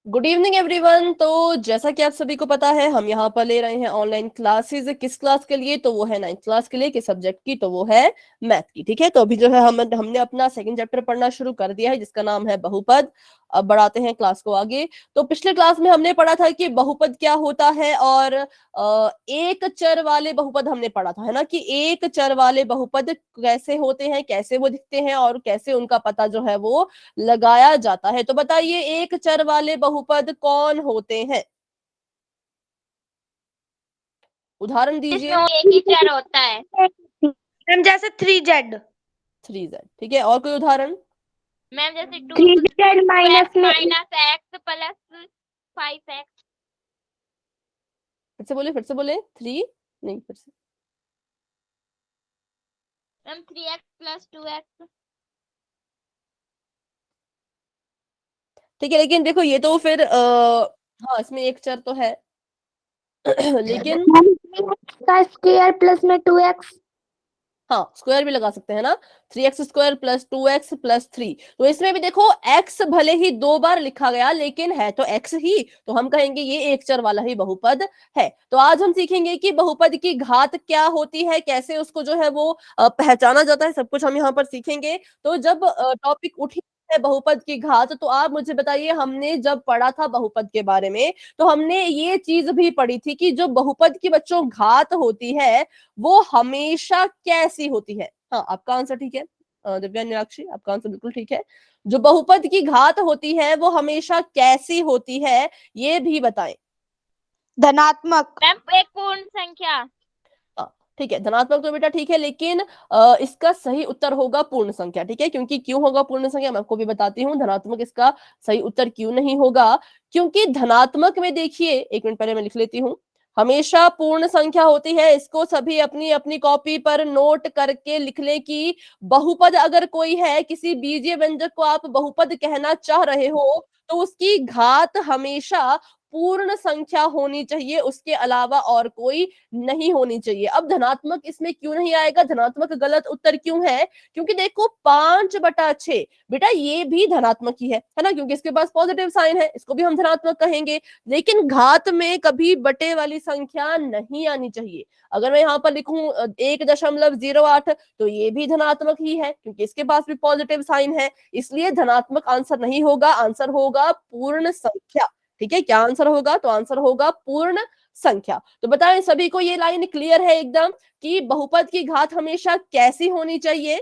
Good evening everyone. तो जैसा कि आप सभी को पता है, हम यहाँ पर ले रहे हैं ऑनलाइन क्लासेस। किस क्लास के लिए? तो वो है 9th क्लास के लिए। किस सब्जेक्ट की? तो वो है मैथ की। ठीक है, तो अभी जो है हमने अपना सेकंड चैप्टर पढ़ना शुरू कर दिया है, जिसका नाम है बहुपद। अब बढ़ाते हैं क्लास को आगे। तो पिछले क्लास में हमने पढ़ा था कि बहुपद क्या होता है, और एक चर वाले बहुपद हमने पढ़ा था, है ना, कि एक चर वाले बहुपद कैसे होते हैं, कैसे वो दिखते हैं, और कैसे उनका पता जो है वो लगाया जाता है। तो बताइए, एक चर वाले बहुपद कौन होते हैं? उदाहरण इसमें दीजिए। वो एक ही चर होता है। मैम जैसे 3z 3z। ठीक है, और कोई उदाहरण? मैम जैसे 3z माइनस में माइनस एक्स प्लस 5x। फिर से बोले 3। नहीं, फिर से। Ma'am 3x plus 2x। ठीक है, लेकिन देखो, ये तो फिर हाँ, इसमें एक चर तो है लेकिन का स्क्वायर प्लस में 2x। हाँ, स्क्वायर भी लगा सकते हैं ना। 3x² plus 2x+3। तो इसमें भी देखो, x भले ही 2 बार लिखा गया, लेकिन है तो x ही, तो हम कहेंगे ये एक चर वाला ही बहुपद है। तो आज हम सीखेंगे कि बहुपद की घात क्या होती है, कैसे उसको जो है वो पहचाना जाता है, सब कुछ हम यहाँ पर सीखेंगे। तो जब टॉपिक उठी है बहुपद की घात, तो आप मुझे बताइए, हमने जब पढ़ा था बहुपद के बारे में, तो हमने ये चीज भी पढ़ी थी कि जो बहुपद की बच्चों घात होती है, वो हमेशा कैसी होती है? हाँ, आपका आंसर ठीक है। दिव्या मीनाक्षी, आपका आंसर बिल्कुल ठीक है। जो बहुपद की घात होती है वो हमेशा कैसी होती है, ये भी बताएं। धनात्मक। मैम एक पूर्ण संख्या। हाँ, ठीक है, धनात्मक तो बेटा ठीक है, लेकिन इसका सही उत्तर होगा पूर्ण संख्या। ठीक है, क्योंकि क्यों होगा पूर्ण संख्या, मैं आपको भी बताती हूँ। धनात्मक इसका सही उत्तर क्यों नहीं होगा, क्योंकि धनात्मक में देखिए, एक मिनट पहले मैं लिख लेती हूँ, हमेशा पूर्ण संख्या होती है। इसको सभी अपनी अपनी कॉपी पर नोट करके लिख लें कि बहुपद अगर कोई है, किसी बीजीय व्यंजक को आप बहुपद कहना चाह रहे हो, तो उसकी घात हमेशा पूर्ण संख्या होनी चाहिए, उसके अलावा और कोई नहीं होनी चाहिए। अब धनात्मक इसमें क्यों नहीं आएगा, धनात्मक गलत उत्तर क्यों है? क्योंकि देखो, 5/6 बेटा ये भी धनात्मक ही है ना, क्योंकि इसके पास पॉजिटिव साइन है, इसको भी हम धनात्मक कहेंगे। लेकिन घात में कभी बटे वाली संख्या नहीं आनी चाहिए। अगर मैं यहाँ पर लिखूं 1.08, तो ये भी धनात्मक ही है, क्योंकि इसके पास भी पॉजिटिव साइन है। इसलिए धनात्मक आंसर नहीं होगा, आंसर होगा पूर्ण संख्या। ठीक है, क्या आंसर होगा? तो आंसर होगा पूर्ण संख्या। तो बताएं सभी को, ये लाइन क्लियर है एकदम कि बहुपद की घात हमेशा कैसी होनी चाहिए?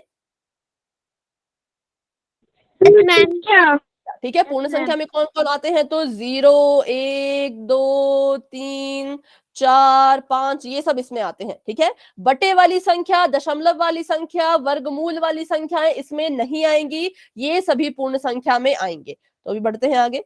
ठीक है, पूर्ण संख्या में कौन कौन आते हैं? तो 0, 1, 2, 3, 4, 5, ये सब इसमें आते हैं। ठीक है, बटे वाली संख्या, दशमलव वाली संख्या, वर्गमूल वाली संख्याएं इसमें नहीं आएंगी, ये सभी पूर्ण संख्या में आएंगे। तो अभी बढ़ते हैं आगे।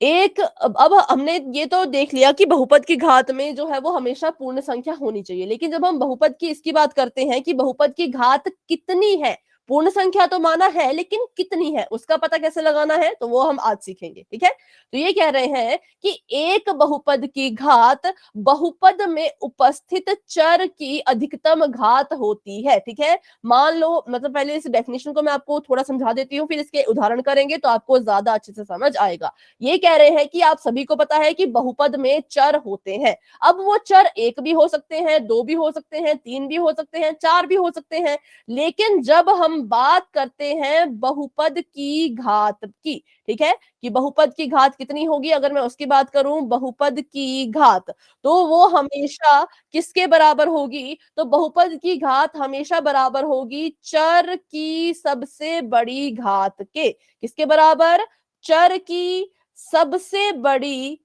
अब हमने ये तो देख लिया कि बहुपद की घात में जो है वो हमेशा पूर्ण संख्या होनी चाहिए, लेकिन जब हम बहुपद की इसकी बात करते हैं कि बहुपद की घात कितनी है, पूर्ण संख्या तो माना है, लेकिन कितनी है उसका पता कैसे लगाना है, तो वो हम आज सीखेंगे। ठीक है, तो ये कह रहे हैं कि एक बहुपद की घात बहुपद में उपस्थित चर की अधिकतम घात होती है। ठीक है, मान लो, मतलब पहले इस डेफिनेशन को मैं आपको थोड़ा समझा देती हूँ, फिर इसके उदाहरण करेंगे तो आपको ज्यादा अच्छे से समझ आएगा। ये कह रहे हैं कि आप सभी को पता है कि बहुपद में चर होते हैं। अब वो चर एक भी हो सकते हैं, दो भी हो सकते हैं, तीन भी हो सकते हैं, चार भी हो सकते हैं, लेकिन जब हम बात करते हैं बहुपद की घात की, ठीक है, कि बहुपद की घात कितनी होगी, अगर मैं उसकी बात करूं, बहुपद की घात, तो वो हमेशा किसके बराबर होगी? तो बहुपद की घात हमेशा बराबर होगी चर की सबसे बड़ी घात के। किसके बराबर? चर की सबसे बड़ी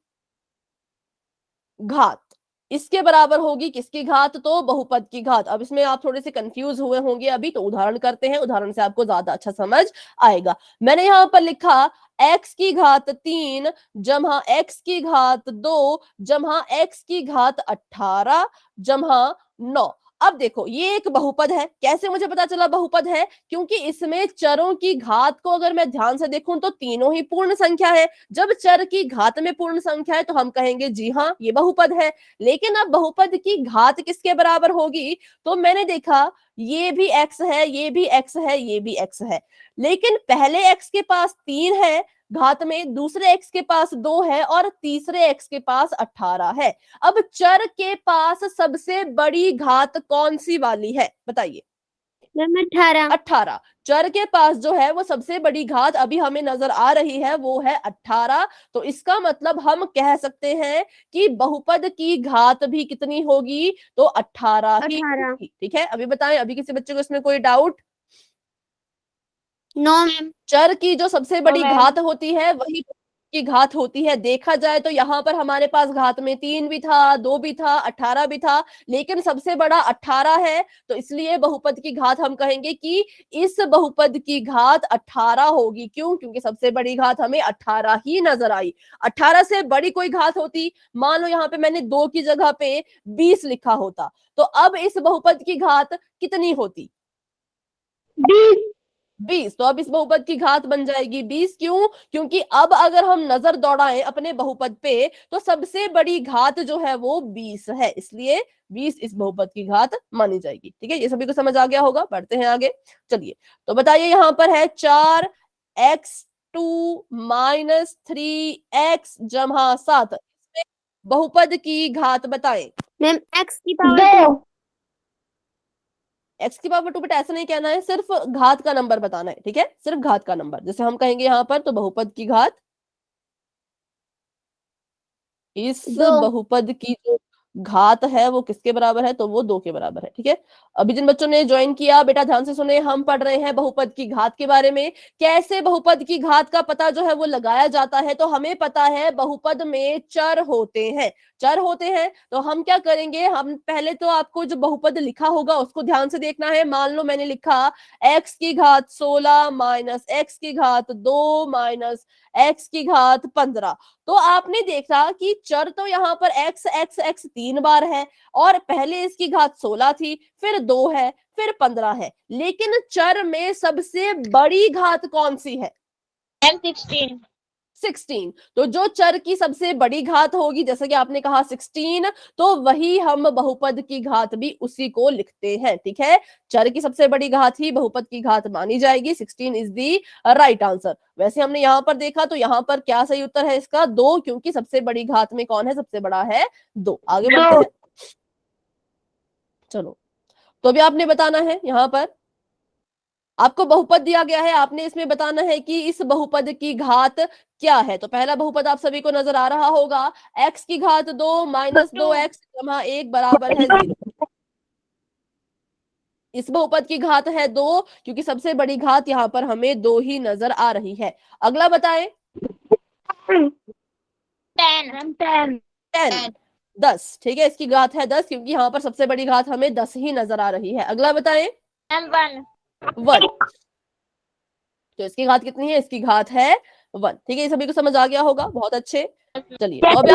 घात। इसके बराबर होगी किसकी घात? तो बहुपद की घात। अब इसमें आप थोड़े से कंफ्यूज हुए होंगे अभी, तो उदाहरण करते हैं, उदाहरण से आपको ज्यादा अच्छा समझ आएगा। मैंने यहां पर लिखा x की घात 3 जमा x की घात 2 जमा x की घात 18 जमा 9। अब देखो ये एक बहुपद है, कैसे मुझे पता चला बहुपद है? क्योंकि इसमें चरों की घात को अगर मैं ध्यान से देखूं तो तीनों ही पूर्ण संख्या है। जब चर की घात में पूर्ण संख्या है तो हम कहेंगे जी हाँ ये बहुपद है। लेकिन अब बहुपद की घात किसके बराबर होगी? तो मैंने देखा ये भी x है, ये भी x है, ये भी x है, लेकिन पहले x के पास 3 है घात में, दूसरे x के पास 2 है और तीसरे x के पास 18 है। अब चर के पास सबसे बड़ी घात कौन सी वाली है बताइए? मैम 18। 18। चर के पास जो है वो सबसे बड़ी घात अभी हमें नजर आ रही है वो है 18। तो इसका मतलब हम कह सकते हैं कि बहुपद की घात भी कितनी होगी? तो 18 ही 18। होगी। ठीक है, अभी बताएं, अभी किसी बच्चे को इसमें कोई डाउट? No ma'am. चर की जो सबसे बड़ी मैम। घात होती है वही की घात होती है। देखा जाए तो यहाँ पर हमारे पास घात में 3 भी था, 2 भी था, 18 भी था, लेकिन सबसे बड़ा 18 है। तो इसलिए बहुपद की घात हम कहेंगे कि इस बहुपद की घात 18 होगी। क्यों? क्योंकि सबसे बड़ी घात हमें 18 ही नजर आई। 18 से बड़ी कोई घात होती, मान लो यहाँ पे मैंने 2 की जगह पे 20 लिखा होता, तो अब इस बहुपद की घात कितनी होती? 20। तो अब इस बहुपद की घात बन जाएगी 20। क्यों? क्योंकि अब अगर हम नजर दौड़ाएं अपने बहुपद पे तो सबसे बड़ी घात जो है वो 20 है, इसलिए 20 इस बहुपद की घात मानी जाएगी। ठीक है, ये सभी को समझ आ गया होगा। बढ़ते हैं आगे। चलिए, तो बताइए यहाँ पर है 4x2 माइनस 3x जमा 7, इसमें बहुपद की घात बताएं। मैम x की पावर 2। एक्स की पावर 2 बेटा ऐसा नहीं कहना है, सिर्फ घात का नंबर बताना है। ठीक है, सिर्फ घात का नंबर। जैसे हम कहेंगे यहाँ पर तो बहुपद की घात, इस 2। बहुपद की जो घात है वो किसके बराबर है? तो वो 2 के बराबर है। ठीक है, अभी जिन बच्चों ने ज्वाइन किया बेटा ध्यान से सुने, हम पढ़ रहे हैं बहुपद की घात के बारे में। कैसे बहुपद की घात का पता जो है वो लगाया जाता है? तो हमें पता है बहुपद में चर होते हैं। चर होते हैं तो हम क्या करेंगे, हम पहले तो आपको जो बहुपद लिखा होगा उसको ध्यान से देखना है। मान लो मैंने लिखा x की घात 16 माइनस x की घात 2 माइनस x की घात 15। तो आपने देखा कि चर तो यहाँ पर x x x 3 बार है, और पहले इसकी घात 16 थी, फिर 2 है, फिर 15 है, लेकिन चर में सबसे बड़ी घात कौन सी है? मैम 16। 16। तो जो चर की सबसे बड़ी घात होगी, जैसे कि आपने कहा 16, तो वही हम बहुपद की घात भी उसी को लिखते हैं। ठीक है, चर की सबसे बड़ी घात ही बहुपद की घात मानी जाएगी। 16 इज दी राइट आंसर। वैसे हमने यहाँ पर देखा तो यहाँ पर क्या सही उत्तर है इसका? 2, क्योंकि सबसे बड़ी घात में कौन है? सबसे बड़ा है 2। आगे बढ़ते हैं। चलो, तो अभी आपने बताना है, यहाँ पर आपको बहुपद दिया गया है, आपने इसमें बताना है कि इस बहुपद की घात क्या है। तो पहला बहुपद आप सभी को नजर आ रहा होगा, x की घात 2 माइनस 2x जमा 1 बराबर है 0। इस बहुपद की घात है 2, क्योंकि सबसे बड़ी घात यहाँ पर हमें 2 ही नजर आ रही है। अगला बताएं। 10। 10 10। ठीक है, इसकी घात है 10, क्योंकि यहाँ पर सबसे बड़ी घात हमें 10 ही नजर आ रही है। अगला बताएं। मैम 1। 1। तो इसकी घात कितनी है? इसकी घात है 1। ठीक है, ये सभी को समझ आ गया होगा, बहुत अच्छे। चलिए, तो अभी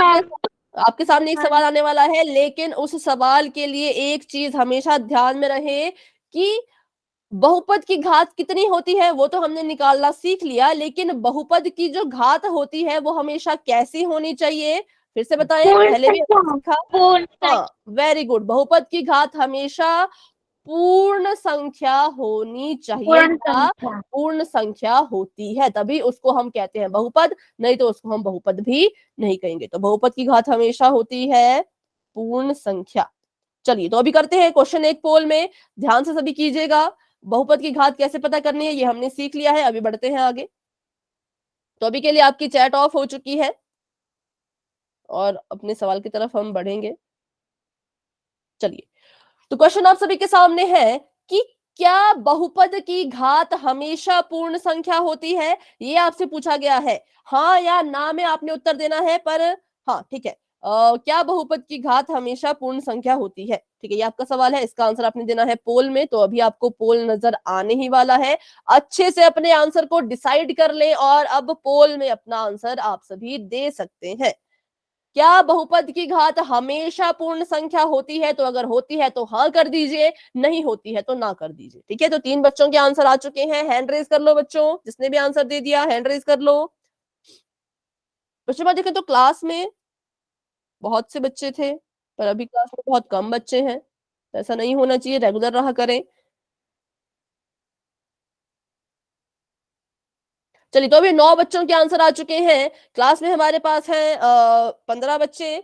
आपके सामने एक सवाल आने वाला है, लेकिन उस सवाल के लिए एक चीज हमेशा ध्यान में रहे कि बहुपद की घात कितनी होती है वो तो हमने निकालना सीख लिया, लेकिन बहुपद की जो घात होती है वो हमेशा कैसी होनी चाहिए? फिर से बताएं, पहले भी हमने सीखा। पूर्ण हाँ, वेरी गुड। बहुपद की घात हमेशा पूर्ण संख्या होनी चाहिए। पूर्ण संख्या होती है तभी उसको हम कहते हैं बहुपद, नहीं तो उसको हम बहुपद भी नहीं कहेंगे। तो बहुपद की घात हमेशा होती है पूर्ण संख्या। चलिए, तो अभी करते हैं क्वेश्चन एक पोल में, ध्यान से सभी कीजिएगा। बहुपद की घात कैसे पता करनी है ये हमने सीख लिया है। अभी बढ़ते हैं आगे। तो अभी के लिए आपकी चैट ऑफ हो चुकी है और अपने सवाल की तरफ हम बढ़ेंगे। चलिए, तो क्वेश्चन आप सभी के सामने है कि क्या बहुपद की घात हमेशा पूर्ण संख्या होती है? ये आपसे पूछा गया है। हाँ या ना में आपने उत्तर देना है, पर हाँ ठीक है। क्या बहुपद की घात हमेशा पूर्ण संख्या होती है? ठीक है, ये आपका सवाल है, इसका आंसर आपने देना है पोल में। तो अभी आपको पोल नजर आने ही वाला है, अच्छे से अपने आंसर को डिसाइड कर लें और अब पोल में अपना आंसर आप सभी दे सकते हैं। क्या बहुपद की घात हमेशा पूर्ण संख्या होती है? तो अगर होती है तो हाँ कर दीजिए, नहीं होती है तो ना कर दीजिए। ठीक है, तो 3 बच्चों के आंसर आ चुके हैं। हैंड रेज कर लो बच्चों, जिसने भी आंसर दे दिया हैंड रेज कर लो। उसके बाद देखें तो क्लास में बहुत से बच्चे थे, पर अभी क्लास में बहुत कम बच्चे हैं, तो ऐसा नहीं होना चाहिए, रेगुलर रहा करें। चलिए, तो अभी 9 बच्चों के आंसर आ चुके हैं। क्लास में हमारे पास है 15 बच्चे।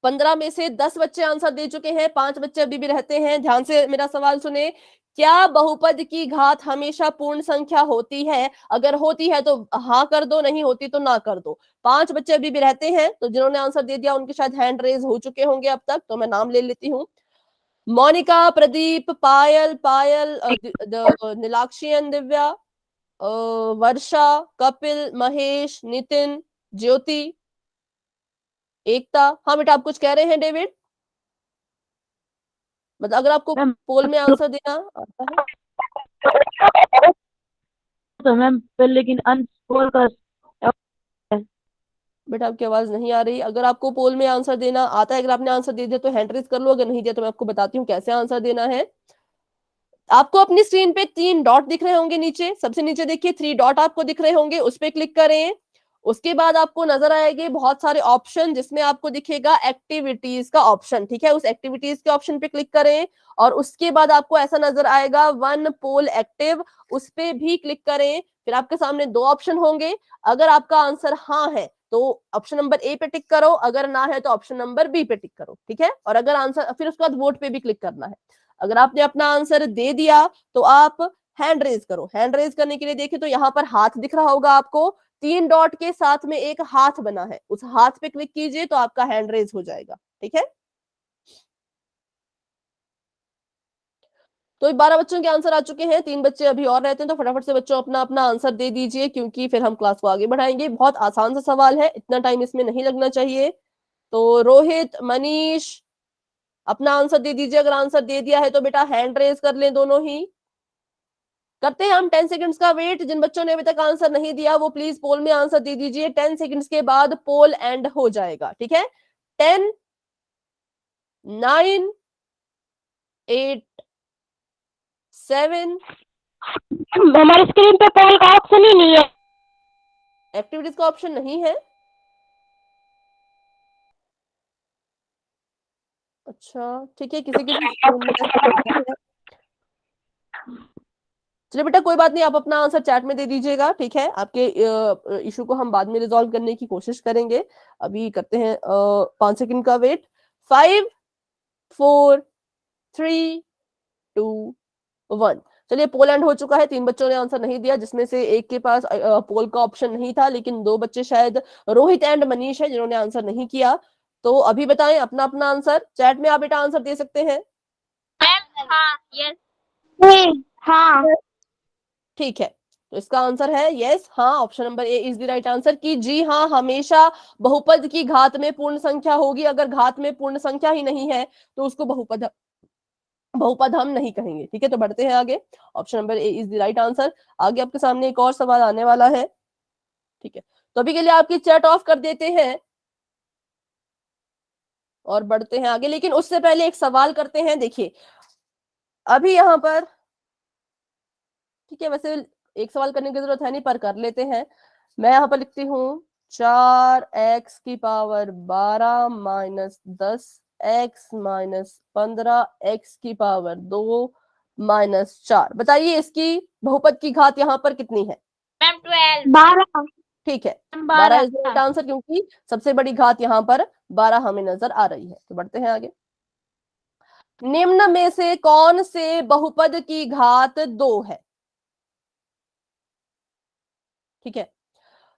15 में से 10 बच्चे आंसर दे चुके हैं, 5 बच्चे अभी भी रहते हैं। ध्यान से मेरा सवाल सुने। क्या बहुपद की घात हमेशा पूर्ण संख्या होती है? अगर होती है तो हाँ कर दो, नहीं होती तो ना कर दो। 5 बच्चे अभी भी रहते हैं, तो जिन्होंने आंसर दे दिया उनके शायद हैंड रेज हो चुके होंगे अब तक, तो मैं नाम ले लेती हूँ। मोनिका, प्रदीप, पायल, नीलाक्षियन, दिव्या, वर्षा, कपिल, महेश, नितिन, ज्योति, एकता। हाँ बेटा, आप कुछ कह रहे हैं डेविड? मतलब अगर आपको मैम पोल में आंसर देना आता है तो मैम लेकिन अनपोल का बेटा, आपकी आवाज नहीं आ रही। अगर आपको पोल में आंसर देना आता है, अगर आपने आंसर दे दिया तो हैंड रेज कर लो, अगर नहीं दिया तो मैं आपको बताती हूँ कैसे आंसर देना है। आपको अपनी स्क्रीन पे 3 डॉट दिख रहे होंगे नीचे, सबसे नीचे देखिए 3 डॉट आपको दिख रहे होंगे, उस पर क्लिक करें। उसके बाद आपको नजर आएंगे बहुत सारे ऑप्शन, जिसमें आपको दिखेगा एक्टिविटीज का ऑप्शन। ठीक है, उस एक्टिविटीज के ऑप्शन पे क्लिक करें और उसके बाद आपको ऐसा नजर आएगा वन पोल एक्टिव, उस पे भी क्लिक करें। फिर आपके सामने 2 ऑप्शन होंगे। अगर आपका आंसर हाँ है तो ऑप्शन नंबर ए पे टिक करो, अगर ना है तो ऑप्शन नंबर बी पे टिक करो। ठीक है, और अगर आंसर, फिर उसके बाद वोट पे भी क्लिक करना है। अगर आपने अपना आंसर दे दिया तो आप हैंड रेज करो। हैंड रेज करने के लिए देखिए तो यहाँ पर हाथ दिख रहा होगा आपको, 3 डॉट के साथ में एक हाथ बना है, उस हाथ पे क्लिक कीजिए तो आपका हैंड रेज हो जाएगा। ठीक है, तो 12 बच्चों के आंसर आ चुके हैं, 3 बच्चे अभी और रहते हैं, तो फटाफट से बच्चों अपना अपना आंसर दे दीजिए, क्योंकि फिर हम क्लास को आगे बढ़ाएंगे। बहुत आसान सा सवाल है, इतना टाइम इसमें नहीं लगना चाहिए। तो रोहित, मनीष, अपना आंसर दे दीजिए। अगर आंसर दे दिया है तो बेटा हैंड रेज कर लें दोनों ही। करते हैं हम 10 सेकंड्स का वेट। जिन बच्चों ने अभी तक आंसर नहीं दिया वो प्लीज पोल में आंसर दे दीजिए। 10 सेकंड्स के बाद पोल एंड हो जाएगा। ठीक है, 10, 9, 8, 7। हमारी स्क्रीन पे पोल का ऑप्शन ही नहीं है। एक्टिविटीज का ऑप्शन नहीं है? अच्छा ठीक है, किसी किसी स्कूल में ऐसा होता है। चलिए बेटा, कोई बात नहीं, आप अपना आंसर चैट में दे दीजिएगा। ठीक है, आपके इशू को हम बाद में रिजॉल्व करने की कोशिश करेंगे। अभी करते हैं 5 सेकंड का वेट। 5, 4, 3, 2, 1। चलिए, पोल एंड हो चुका है। 3 बच्चों ने आंसर नहीं दिया, जिसमें से एक के पास पोल का ऑप्शन नहीं था, लेकिन 2 बच्चे शायद रोहित एंड मनीष है जिन्होंने आंसर नहीं किया। तो अभी बताएं अपना अपना आंसर। चैट में आप बेटा आंसर दे सकते हैं। हाँ, यस, हाँ। ठीक है, तो इसका आंसर है यस, हाँ। Option number A is the right answer कि जी हाँ, हमेशा बहुपद की घात में पूर्ण संख्या होगी। अगर घात में पूर्ण संख्या ही नहीं है तो उसको बहुपद हम नहीं कहेंगे। ठीक है, तो बढ़ते हैं आगे। Option number A is the right answer. आगे आपके सामने एक और सवाल आने वाला है। ठीक है, तो अभी के लिए आपकी चैट ऑफ कर देते हैं और बढ़ते हैं आगे। लेकिन उससे पहले एक सवाल करते हैं। देखिए अभी यहाँ पर, ठीक है, वैसे एक सवाल करने की जरूरत है नहीं, पर कर लेते हैं। मैं यहाँ पर लिखती हूँ 4x की power 12 minus 10 x minus 15 x की पावर 2 माइनस 4। बताइए इसकी बहुपद की घात यहाँ पर कितनी है? मैम 12। ठीक है, 12 इज राइट आंसर, क्योंकि सबसे बड़ी घात यहाँ पर 12 हमें नजर आ रही है। तो बढ़ते हैं आगे। निम्न में से कौन से बहुपद की घात 2 है? ठीक है,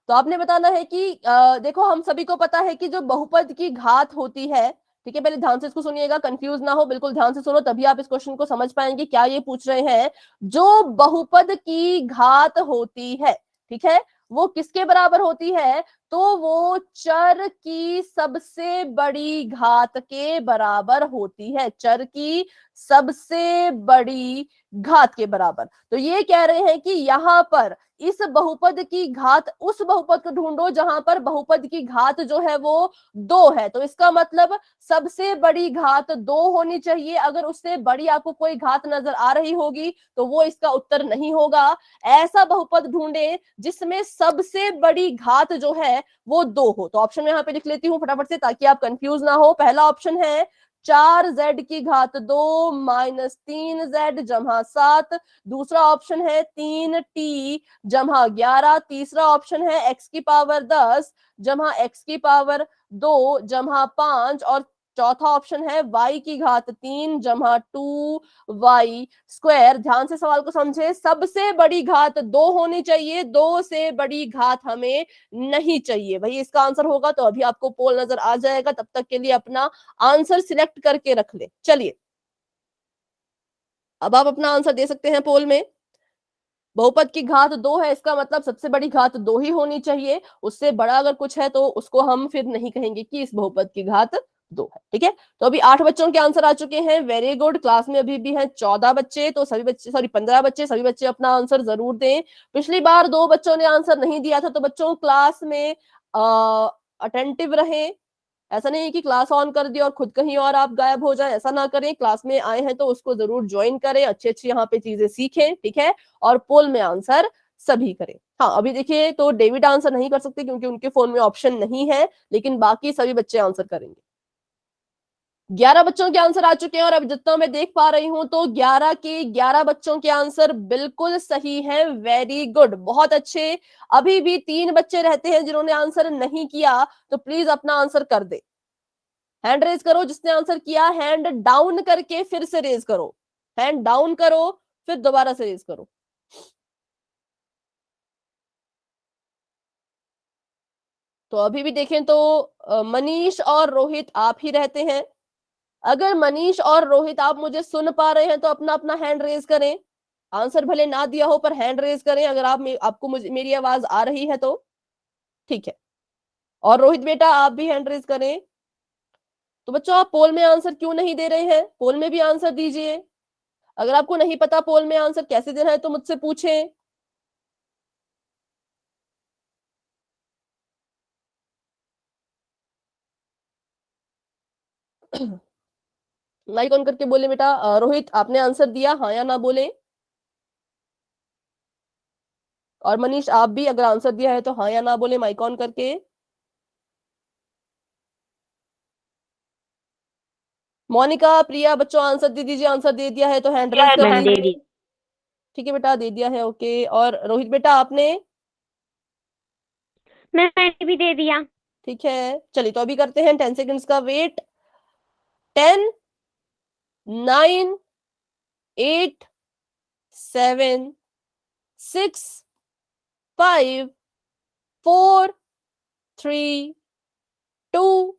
तो आपने बताना है कि देखो, हम सभी को पता है कि जो बहुपद की घात होती है, ठीक है, पहले ध्यान से इसको सुनिएगा, कंफ्यूज ना हो, बिल्कुल ध्यान से सुनो, तभी आप इस क्वेश्चन को समझ पाएंगे। क्या ये पूछ रहे हैं, जो बहुपद की घात होती है, ठीक है, वो किसके बराबर होती है? तो वो चर की सबसे बड़ी घात के बराबर होती है, चर की सबसे बड़ी घात के बराबर। तो ये कह रहे हैं कि यहां पर इस बहुपद की घात, उस बहुपद को ढूंढो जहां पर बहुपद की घात जो है वो 2 है। तो इसका मतलब सबसे बड़ी घात 2 होनी चाहिए। अगर उससे बड़ी आपको कोई घात नजर आ रही होगी तो वो इसका उत्तर नहीं होगा। ऐसा बहुपद ढूंढे जिसमें सबसे बड़ी घात जो है वो 2 हो। तो ऑप्शन में यहाँ पे लिख लेती हूँ फटाफट से ताकि आप कंफ्यूज ना हो। पहला ऑप्शन है 4z की घात 2 माइनस 3z जमा 7। दूसरा ऑप्शन है 3t जमा 11। तीसरा ऑप्शन है x की पावर 10 जमा x की पावर 2 जमा 5। और चौथा ऑप्शन है y की घात 3 जमा 2y स्क्वायर। ध्यान से सवाल को समझे, सबसे बड़ी घात 2 होनी चाहिए, 2 से बड़ी घात हमें नहीं चाहिए। भाई इसका आंसर होगा तो अभी आपको पोल नजर आ जाएगा, तब तक के लिए अपना आंसर सिलेक्ट करके रख ले। चलिए अब आप अपना आंसर दे सकते हैं पोल में। बहुपद की घात 2 है, इसका मतलब सबसे बड़ी घात 2 ही होनी चाहिए। उससे बड़ा अगर कुछ है तो उसको हम फिर नहीं कहेंगे कि इस बहुपद की घात 2 है। ठीक है, तो अभी 8 बच्चों के आंसर आ चुके हैं। Very good. क्लास में अभी भी हैं 14 बच्चे, तो सभी बच्चे, सॉरी 15 बच्चे, सभी बच्चे अपना आंसर जरूर दें। पिछली बार 2 बच्चों ने आंसर नहीं दिया था, तो बच्चों क्लास में अटेंटिव रहें। ऐसा नहीं है कि क्लास ऑन कर दी और खुद कहीं और आप गायब हो जाए, ऐसा ना करें। क्लास में आए हैं तो उसको जरूर ज्वाइन करें, अच्छी अच्छी यहाँ पे चीजें सीखें। ठीक है, और पोल में आंसर सभी करें। हाँ अभी देखिए, तो डेविड आंसर नहीं कर सकते क्योंकि उनके फोन में ऑप्शन नहीं है, लेकिन बाकी सभी बच्चे आंसर करेंगे। 11 बच्चों के आंसर आ चुके हैं और अब जितना मैं देख पा रही हूं तो 11 के 11 बच्चों के आंसर बिल्कुल सही है। वेरी गुड, बहुत अच्छे। अभी भी 3 बच्चे रहते हैं जिन्होंने आंसर नहीं किया, तो प्लीज अपना आंसर कर दे। हैंड रेज करो जिसने आंसर किया, हैंड डाउन करके फिर से रेज करो। हैंड डाउन करो फिर दोबारा से रेज करो। तो अभी भी देखें तो मनीष और रोहित आप ही रहते हैं। अगर मनीष और रोहित आप मुझे सुन पा रहे हैं तो अपना अपना हैंड रेज करें। आंसर भले ना दिया हो पर हैंड रेज करें अगर आपको मेरी आवाज आ रही है तो। ठीक है, और रोहित बेटा आप भी हैंड रेज करें। तो बच्चों आप पोल में आंसर क्यों नहीं दे रहे हैं? पोल में भी आंसर दीजिए। अगर आपको नहीं पता पोल में आंसर कैसे देना है तो मुझसे पूछें। माइक ऑन करके बोले बेटा। रोहित आपने आंसर दिया, हाँ या ना बोले। और मनीष आप भी अगर आंसर दिया है तो हाँ या ना बोले माइक ऑन करके। मोनिका, प्रिया, बच्चों आंसर दे दीजिए। आंसर दे दिया है तो हैंड रेज कर मैंने दे दीजिए। दी। ठीक है बेटा, दे दिया है, ओके। और रोहित बेटा आपने? मैंने भी दे दिया। ठीक है, चलिए तो अभी करते हैं 10 सेकंड्स का वेट। 10, 9, 8, 7, 6, 5, 4, 3, 2,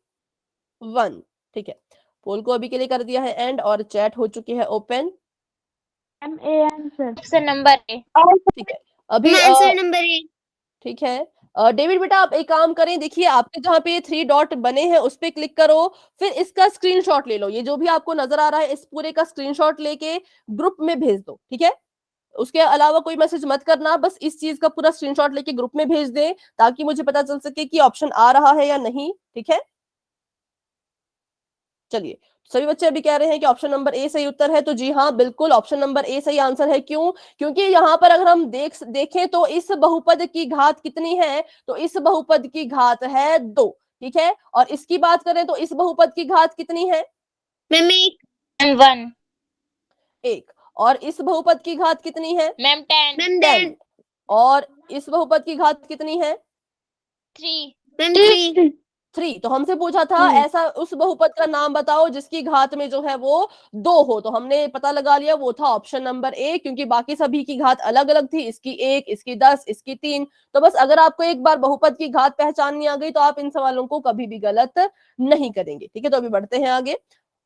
1। ठीक है, पोल को अभी के लिए कर दिया है एंड और चैट हो चुकी है open. Answer option number A. ठीक है, अभी आंसर नंबर 1। ठीक है। डेविड बेटा आप एक काम करें, देखिए आपके जहां पे 3 डॉट बने हैं उस पे क्लिक करो, फिर इसका स्क्रीनशॉट ले लो। ये जो भी आपको नजर आ रहा है इस पूरे का स्क्रीनशॉट लेके ग्रुप में भेज दो। ठीक है, उसके अलावा कोई मैसेज मत करना, बस इस चीज का पूरा स्क्रीनशॉट लेके ग्रुप में भेज दें ताकि मुझे पता चल सके कि ऑप्शन आ रहा है या नहीं। ठीक है, चलिए सभी बच्चे अभी कह रहे हैं कि ऑप्शन नंबर ए सही उत्तर है, तो जी हाँ बिल्कुल ऑप्शन नंबर ए सही आंसर है। क्यों? क्योंकि यहाँ पर अगर हम देखें तो इस बहुपद की घात कितनी है, तो इस बहुपद की घात है 2। ठीक है, और इसकी बात करें तो इस बहुपद की घात कितनी है? मैम 1। 1। और इस बहुपद की घात कितनी है? मैम 10। मैम 10। और इस बहुपद की घात कितनी है? 3। मैम 3। 3। तो हमसे पूछा था ऐसा उस बहुपद का नाम बताओ जिसकी घात में जो है वो 2 हो, तो हमने पता लगा लिया वो था ऑप्शन नंबर ए, क्योंकि बाकी सभी की घात अलग अलग थी। इसकी 1, इसकी 10, इसकी 3। तो बस अगर आपको एक बार बहुपद की घात पहचाननी आ गई तो आप इन सवालों को कभी भी गलत नहीं करेंगे। ठीक है, तो अभी बढ़ते हैं आगे।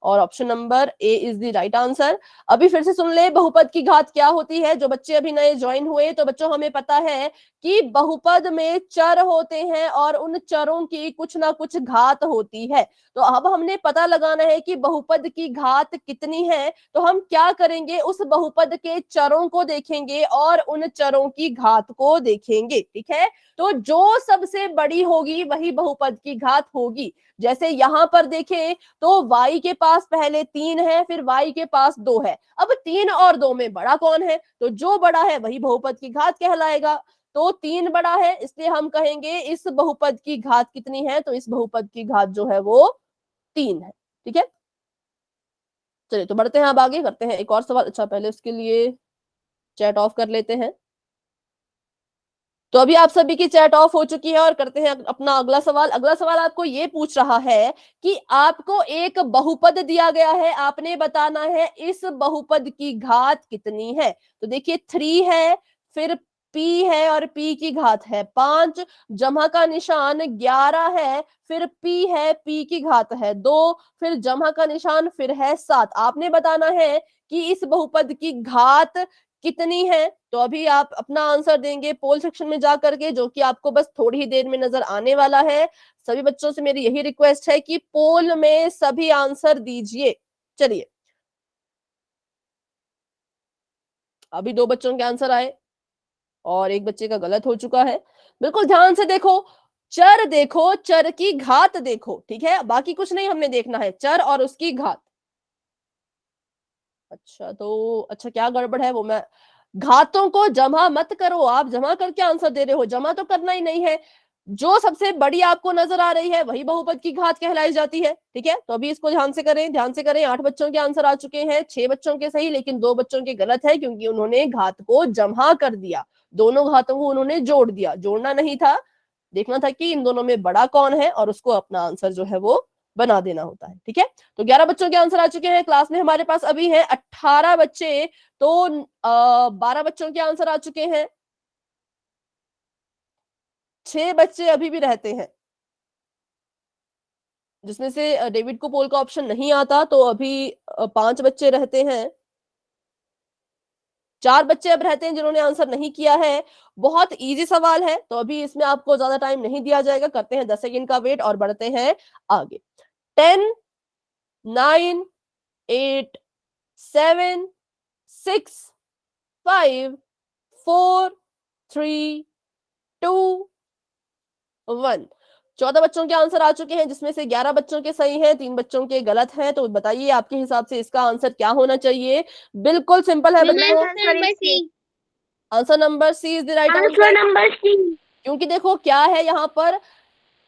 और option number A is the right answer. अभी फिर से सुन ले बहुपद की घात क्या होती है। जो बच्चे अभी नए ज्वाइन हुए, तो बच्चों हमें पता है कि बहुपद में चर होते हैं और उन चरों की कुछ ना कुछ घात होती है। तो अब हमने पता लगाना है कि बहुपद की घात कितनी है। तो हम क्या करेंगे, उस बहुपद के चरों को देखेंगे और उन चरों की घात को देखेंगे। ठीक है, तो जो सबसे बड़ी होगी वही बहुपद की घात होगी। जैसे यहां पर देखें तो y के पास पहले 3 है, फिर y के पास 2 है। अब 3 और 2 में बड़ा कौन है, तो जो बड़ा है वही बहुपद की घात कहलाएगा। तो 3 बड़ा है, इसलिए हम कहेंगे इस बहुपद की घात कितनी है, तो इस बहुपद की घात जो है वो 3 है। ठीक है, चलिए तो बढ़ते हैं, अब आगे करते हैं एक और सवाल। अच्छा, पहले उसके लिए चैट ऑफ कर लेते हैं। तो अभी आप सभी की चैट ऑफ हो चुकी है और करते हैं अपना अगला सवाल। अगला सवाल आपको ये पूछ रहा है कि आपको एक बहुपद दिया गया है, आपने बताना है इस बहुपद की घात कितनी है। तो देखिए 3 है, फिर p है और p की घात है 5, जमा का निशान 11 है, फिर p है, p की घात है 2, फिर जमा का निशान फिर है 7। आपने बताना है कि इस बहुपद की घात कितनी है। तो अभी आप अपना आंसर देंगे पोल सेक्शन में जा करके, जो कि आपको बस थोड़ी ही देर में नजर आने वाला है। सभी बच्चों से मेरी यही रिक्वेस्ट है कि पोल में सभी आंसर दीजिए। चलिए, अभी 2 बच्चों के आंसर आए और एक बच्चे का गलत हो चुका है। बिल्कुल ध्यान से देखो, चर देखो, चर की घात देखो। ठीक है, बाकी कुछ नहीं हमने देखना है, चर और उसकी घात। अच्छा, तो अच्छा क्या गड़बड़ है वो मैं, घातों को जमा मत करो, आप जमा करके आंसर दे रहे हो, जमा तो करना ही नहीं है। जो सबसे बड़ी आपको नजर आ रही है वही बहुपद की घात कहलाई जाती है। ठीक है, तो अभी इसको ध्यान से करें, ध्यान से करें। 8 बच्चों के आंसर आ चुके हैं, 6 बच्चों के सही, लेकिन 2 बच्चों के गलत है, क्योंकि उन्होंने घात को जमा कर दिया। दोनों घातों को उन्होंने जोड़ दिया, जोड़ना नहीं था। देखना था कि इन दोनों में बड़ा कौन है और उसको अपना आंसर जो है वो बना देना होता है। ठीक है, तो 11 बच्चों के आंसर आ चुके हैं। क्लास में हमारे पास अभी है 18 बच्चे, तो 12 बच्चों के आंसर आ चुके हैं, 6 बच्चे अभी भी रहते हैं, जिसमें से डेविड को पोल का ऑप्शन नहीं आता, तो अभी 5 बच्चे रहते हैं, 4 बच्चे अब रहते हैं जिन्होंने आंसर नहीं किया है। बहुत इजी सवाल है, तो अभी इसमें आपको ज्यादा टाइम नहीं दिया जाएगा। करते हैं 10 सेकंड का वेट और बढ़ते हैं आगे। 10, 9, 8, 7, 6, 5, 4, 3, 2, 1। 14 बच्चों के आंसर आ चुके हैं, जिसमें से 11 बच्चों के सही हैं, 3 बच्चों के गलत हैं। तो बताइए आपके हिसाब से इसका आंसर क्या होना चाहिए। बिल्कुल सिंपल है मैम बच्चों, answer number C. Answer number C is the right answer answer. Number C. क्योंकि देखो क्या है यहाँ पर,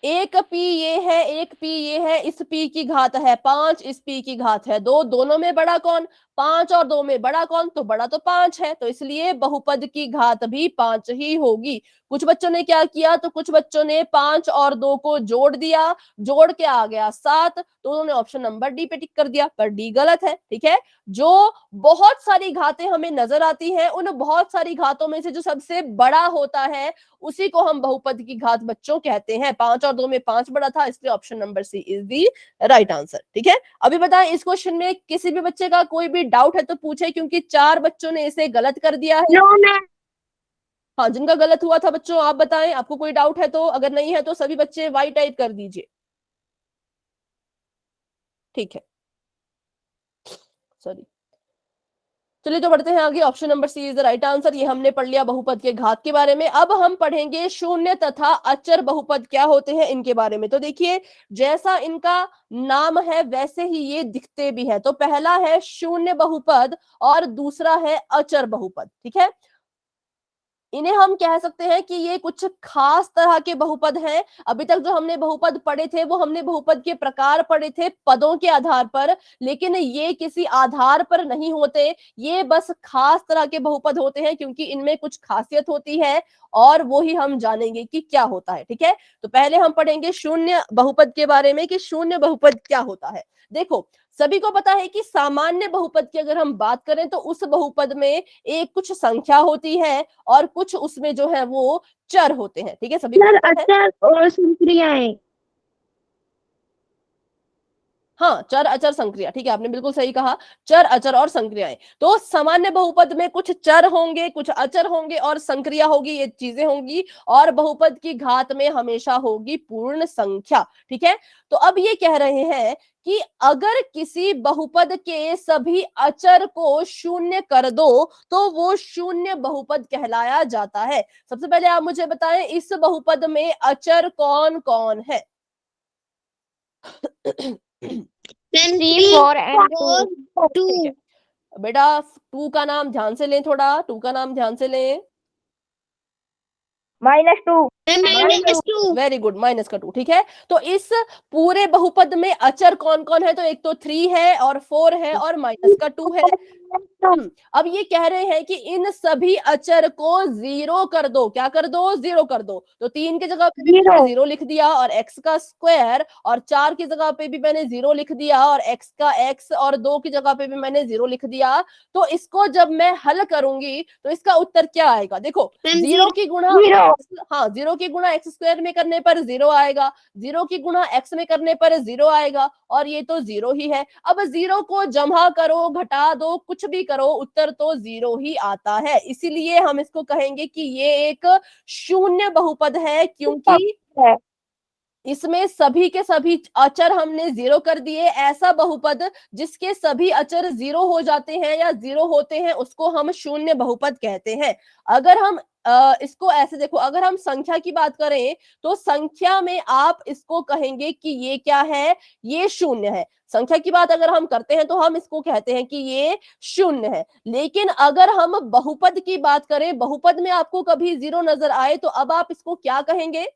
एक पी ये है, एक पी ये है, इस पी की घात है 5, इस पी की घात है 2, दोनों में बड़ा कौन, 5 और 2 में बड़ा कौन, तो बड़ा तो 5 है, तो इसलिए बहुपद की घात भी 5 ही होगी। कुछ बच्चों ने क्या किया, तो कुछ बच्चों ने 5 और 2 को जोड़ दिया, जोड़ के आ गया 7, तो उन्होंने ऑप्शन नंबर डी पे टिक कर दिया, पर डी गलत है। ठीक है, जो बहुत सारी घातें हमें नजर आती हैं, उन बहुत सारी घातों में से जो सबसे बड़ा होता है उसी को हम बहुपद की घात बच्चों कहते हैं। 5 और 2 में 5 बड़ा था, इसलिए option number C is the right answer. ठीक है, अभी बताएं इस क्वेश्चन में किसी भी बच्चे का कोई भी डाउट है तो पूछे, क्योंकि 4 बच्चों ने इसे गलत कर दिया है। No ma'am. हाँ, जिनका गलत हुआ था बच्चों आप बताएं, आपको कोई डाउट है तो, अगर नहीं है तो सभी बच्चे वाई टाइप कर दीजिए। ठीक है, सॉरी, चलिए तो बढ़ते हैं आगे। Option number C is the right answer. ये हमने पढ़ लिया बहुपद के घात के बारे में। अब हम पढ़ेंगे शून्य तथा अचर बहुपद क्या होते हैं इनके बारे में। तो देखिए, जैसा इनका नाम है वैसे ही ये दिखते भी हैं। तो पहला है शून्य बहुपद और दूसरा है अचर बहुपद। ठीक है, इन्हें हम कह सकते हैं कि ये कुछ खास तरह के बहुपद हैं। अभी तक जो हमने बहुपद पढ़े थे वो हमने बहुपद के प्रकार पढ़े थे पदों के आधार पर, लेकिन ये किसी आधार पर नहीं होते, ये बस खास तरह के बहुपद होते हैं, क्योंकि इनमें कुछ खासियत होती है और वो ही हम जानेंगे कि क्या होता है। ठीक है, तो पहले हम पढ़ेंगे शून्य बहुपद के बारे में कि शून्य बहुपद क्या होता है। देखो, सभी को पता है कि सामान्य बहुपद की अगर हम बात करें तो उस बहुपद में एक कुछ संख्या होती है और कुछ उसमें जो है वो चर होते हैं। ठीक है, सभी को सर पता है। अचर और संक्रियाएं। हाँ, जिनका गलत हुआ था बच्चों आप बताएं, आपको कोई डाउट है तो, अगर नहीं है तो सभी बच्चे वाई टाइप कर दीजिए। सर अचर और संक्रियाएं। ठीक है, हाँ, चर अचर संक्रिया, ठीक है, आपने बिल्कुल सही कहा, चर अचर और संक्रियाएं। तो सामान्य बहुपद में कुछ चर होंगे, कुछ अचर होंगे और संक्रिया होगी, ये चीजें होंगी, और बहुपद की घात में हमेशा होगी पूर्ण संख्या, ठीक है। तो अब ये कह रहे हैं कि अगर किसी बहुपद के सभी अचर को शून्य कर दो तो वो शून्य बहुपद कहलाया जाता है। सबसे पहले आप मुझे बताएं, इस बहुपद में अचर कौन कौन है? मैम थ्री 3 4 एंड 4 2 ठीक है बेटा, टू का नाम ध्यान से लें, थोड़ा टू का नाम ध्यान से लें। -2 मैम -2 वेरी गुड, माइनस का 2, ठीक है। तो इस पूरे बहुपद में अचर कौन कौन है? तो एक तो 3 है और 4 है और माइनस का 2 है। अब ये कह रहे हैं कि इन सभी अचर को 0 कर दो। क्या कर दो? 0 कर दो। तो 3 की जगह पे भी मैंने 0 लिख दिया और x का स्क्वायर, और 4 की जगह पे भी मैंने 0 लिख दिया और x का x, और 2 की जगह पे भी मैंने 0 लिख दिया। तो इसको जब मैं हल करूंगी तो इसका उत्तर क्या आएगा? देखो, मैम 0 की गुणा Zero. हाँ, 0 की गुणा x स्क्वायर में करने पर 0 आएगा, 0 की गुणा x में करने पर 0 आएगा, और ये तो 0 ही है। अब 0 को जमा करो, घटा दो, कुछ भी करो, उत्तर तो 0 ही आता है। इसीलिए हम इसको कहेंगे कि ये एक शून्य बहुपद है, क्योंकि है। इसमें सभी के सभी अचर हमने 0 कर दिए। ऐसा बहुपद जिसके सभी अचर 0 हो जाते हैं या 0 होते हैं उसको हम शून्य बहुपद कहते हैं। अगर हम इसको ऐसे देखो, अगर हम संख्या की बात करें तो संख्या में आप इसको कहेंगे कि ये क्या है? ये शून्य है। संख्या की बात अगर हम करते हैं तो हम इसको कहते हैं कि ये शून्य है। लेकिन अगर हम बहुपद की बात करें, बहुपद में आपको कभी 0 नजर आए तो अब आप इसको क्या कहेंगे?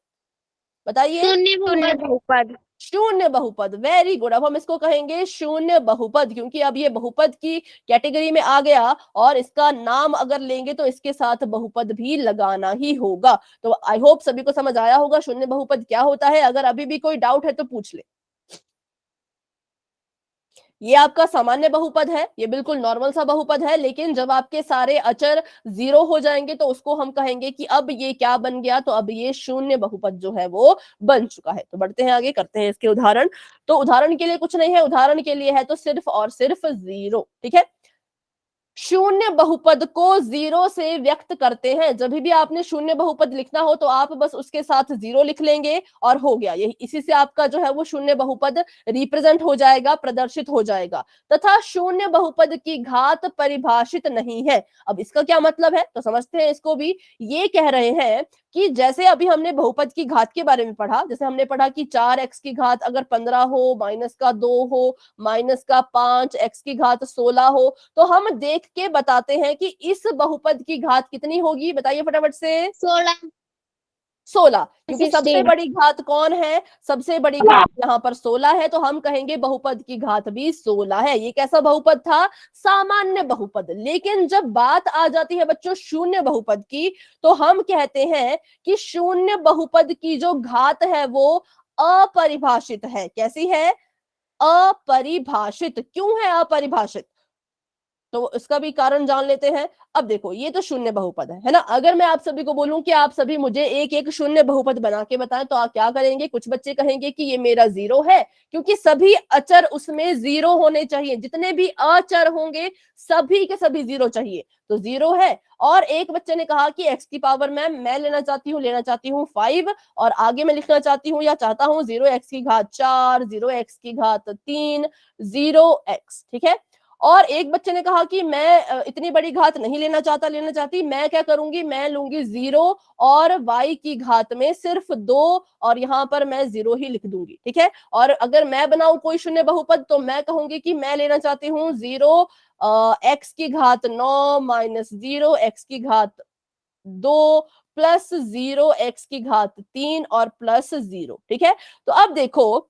बताइए। शून्य शून्य बहुपद बहुपद। शून्य बहुपद, वेरी गुड। अब हम इसको कहेंगे शून्य बहुपद, क्योंकि अब ये बहुपद की कैटेगरी में आ गया, और इसका नाम अगर लेंगे तो इसके साथ बहुपद भी लगाना ही होगा। तो आई होप सभी को समझ आया होगा शून्य बहुपद क्या होता है। अगर अभी भी कोई डाउट है तो पूछ ले। ये आपका सामान्य बहुपद है, ये बिल्कुल नॉर्मल सा बहुपद है, लेकिन जब आपके सारे अचर 0 हो जाएंगे तो उसको हम कहेंगे कि अब ये क्या बन गया? तो अब ये शून्य बहुपद जो है वो बन चुका है। तो बढ़ते हैं आगे, करते हैं इसके उदाहरण। तो उदाहरण के लिए कुछ नहीं है, उदाहरण के लिए है तो सिर्फ और सिर्फ 0, ठीक है। शून्य बहुपद को 0 से व्यक्त करते हैं। जब भी आपने शून्य बहुपद लिखना हो तो आप बस उसके साथ 0 लिख लेंगे और हो गया। यही, इसी से आपका जो है वो शून्य बहुपद रिप्रेजेंट हो जाएगा, प्रदर्शित हो जाएगा। तथा शून्य बहुपद की घात परिभाषित नहीं है। अब इसका क्या मतलब है तो समझते हैं इसको भी। ये कह रहे हैं कि जैसे अभी हमने बहुपद की घात के बारे में पढ़ा, जैसे हमने पढ़ा कि 4x की घात अगर 15 हो, माइनस का 2 हो, माइनस का 5, x की घात 16 हो, तो हम देख के बताते हैं कि इस बहुपद की घात कितनी होगी। बताइए फटाफट से। 16, क्योंकि सबसे 16। बड़ी घात कौन है? सबसे बड़ी घात यहाँ पर 16 है, तो हम कहेंगे बहुपद की घात भी 16 है। ये कैसा बहुपद था? सामान्य बहुपद। लेकिन जब बात आ जाती है बच्चों शून्य बहुपद की, तो हम कहते हैं कि शून्य बहुपद की जो घात है वो अपरिभाषित है। कैसी है? अपरिभाषित। क्यों है अपरिभाषित? तो इसका भी कारण जान लेते हैं। अब देखो, ये तो शून्य बहुपद है ना। अगर मैं आप सभी को बोलूं कि आप सभी मुझे एक एक शून्य बहुपद बना के बताएं, तो आप क्या करेंगे? कुछ बच्चे कहेंगे कि ये मेरा 0 है, क्योंकि सभी अचर उसमें 0 होने चाहिए। जितने भी अचर होंगे सभी के सभी 0 चाहिए, तो 0 है। और एक बच्चे ने कहा कि x की पावर मैम मैं लेना चाहती हूँ 5, और आगे मैं लिखना चाहती हूँ या चाहता हूँ 0x की घात 4, 0x की घात 3, 0x, ठीक है। और एक बच्चे ने कहा कि मैं इतनी बड़ी घात नहीं लेना चाहती, मैं क्या करूंगी? मैं लूंगी 0 और y की घात में सिर्फ 2, और यहाँ पर मैं 0 ही लिख दूंगी, ठीक है। और अगर मैं बनाऊं कोई शून्य बहुपद तो मैं कहूंगी कि मैं लेना चाहती हूँ 0 x की घात 9 माइनस 0 x की घात 2 प्लस 0 x की घात 3 और प्लस 0, ठीक है। तो अब देखो,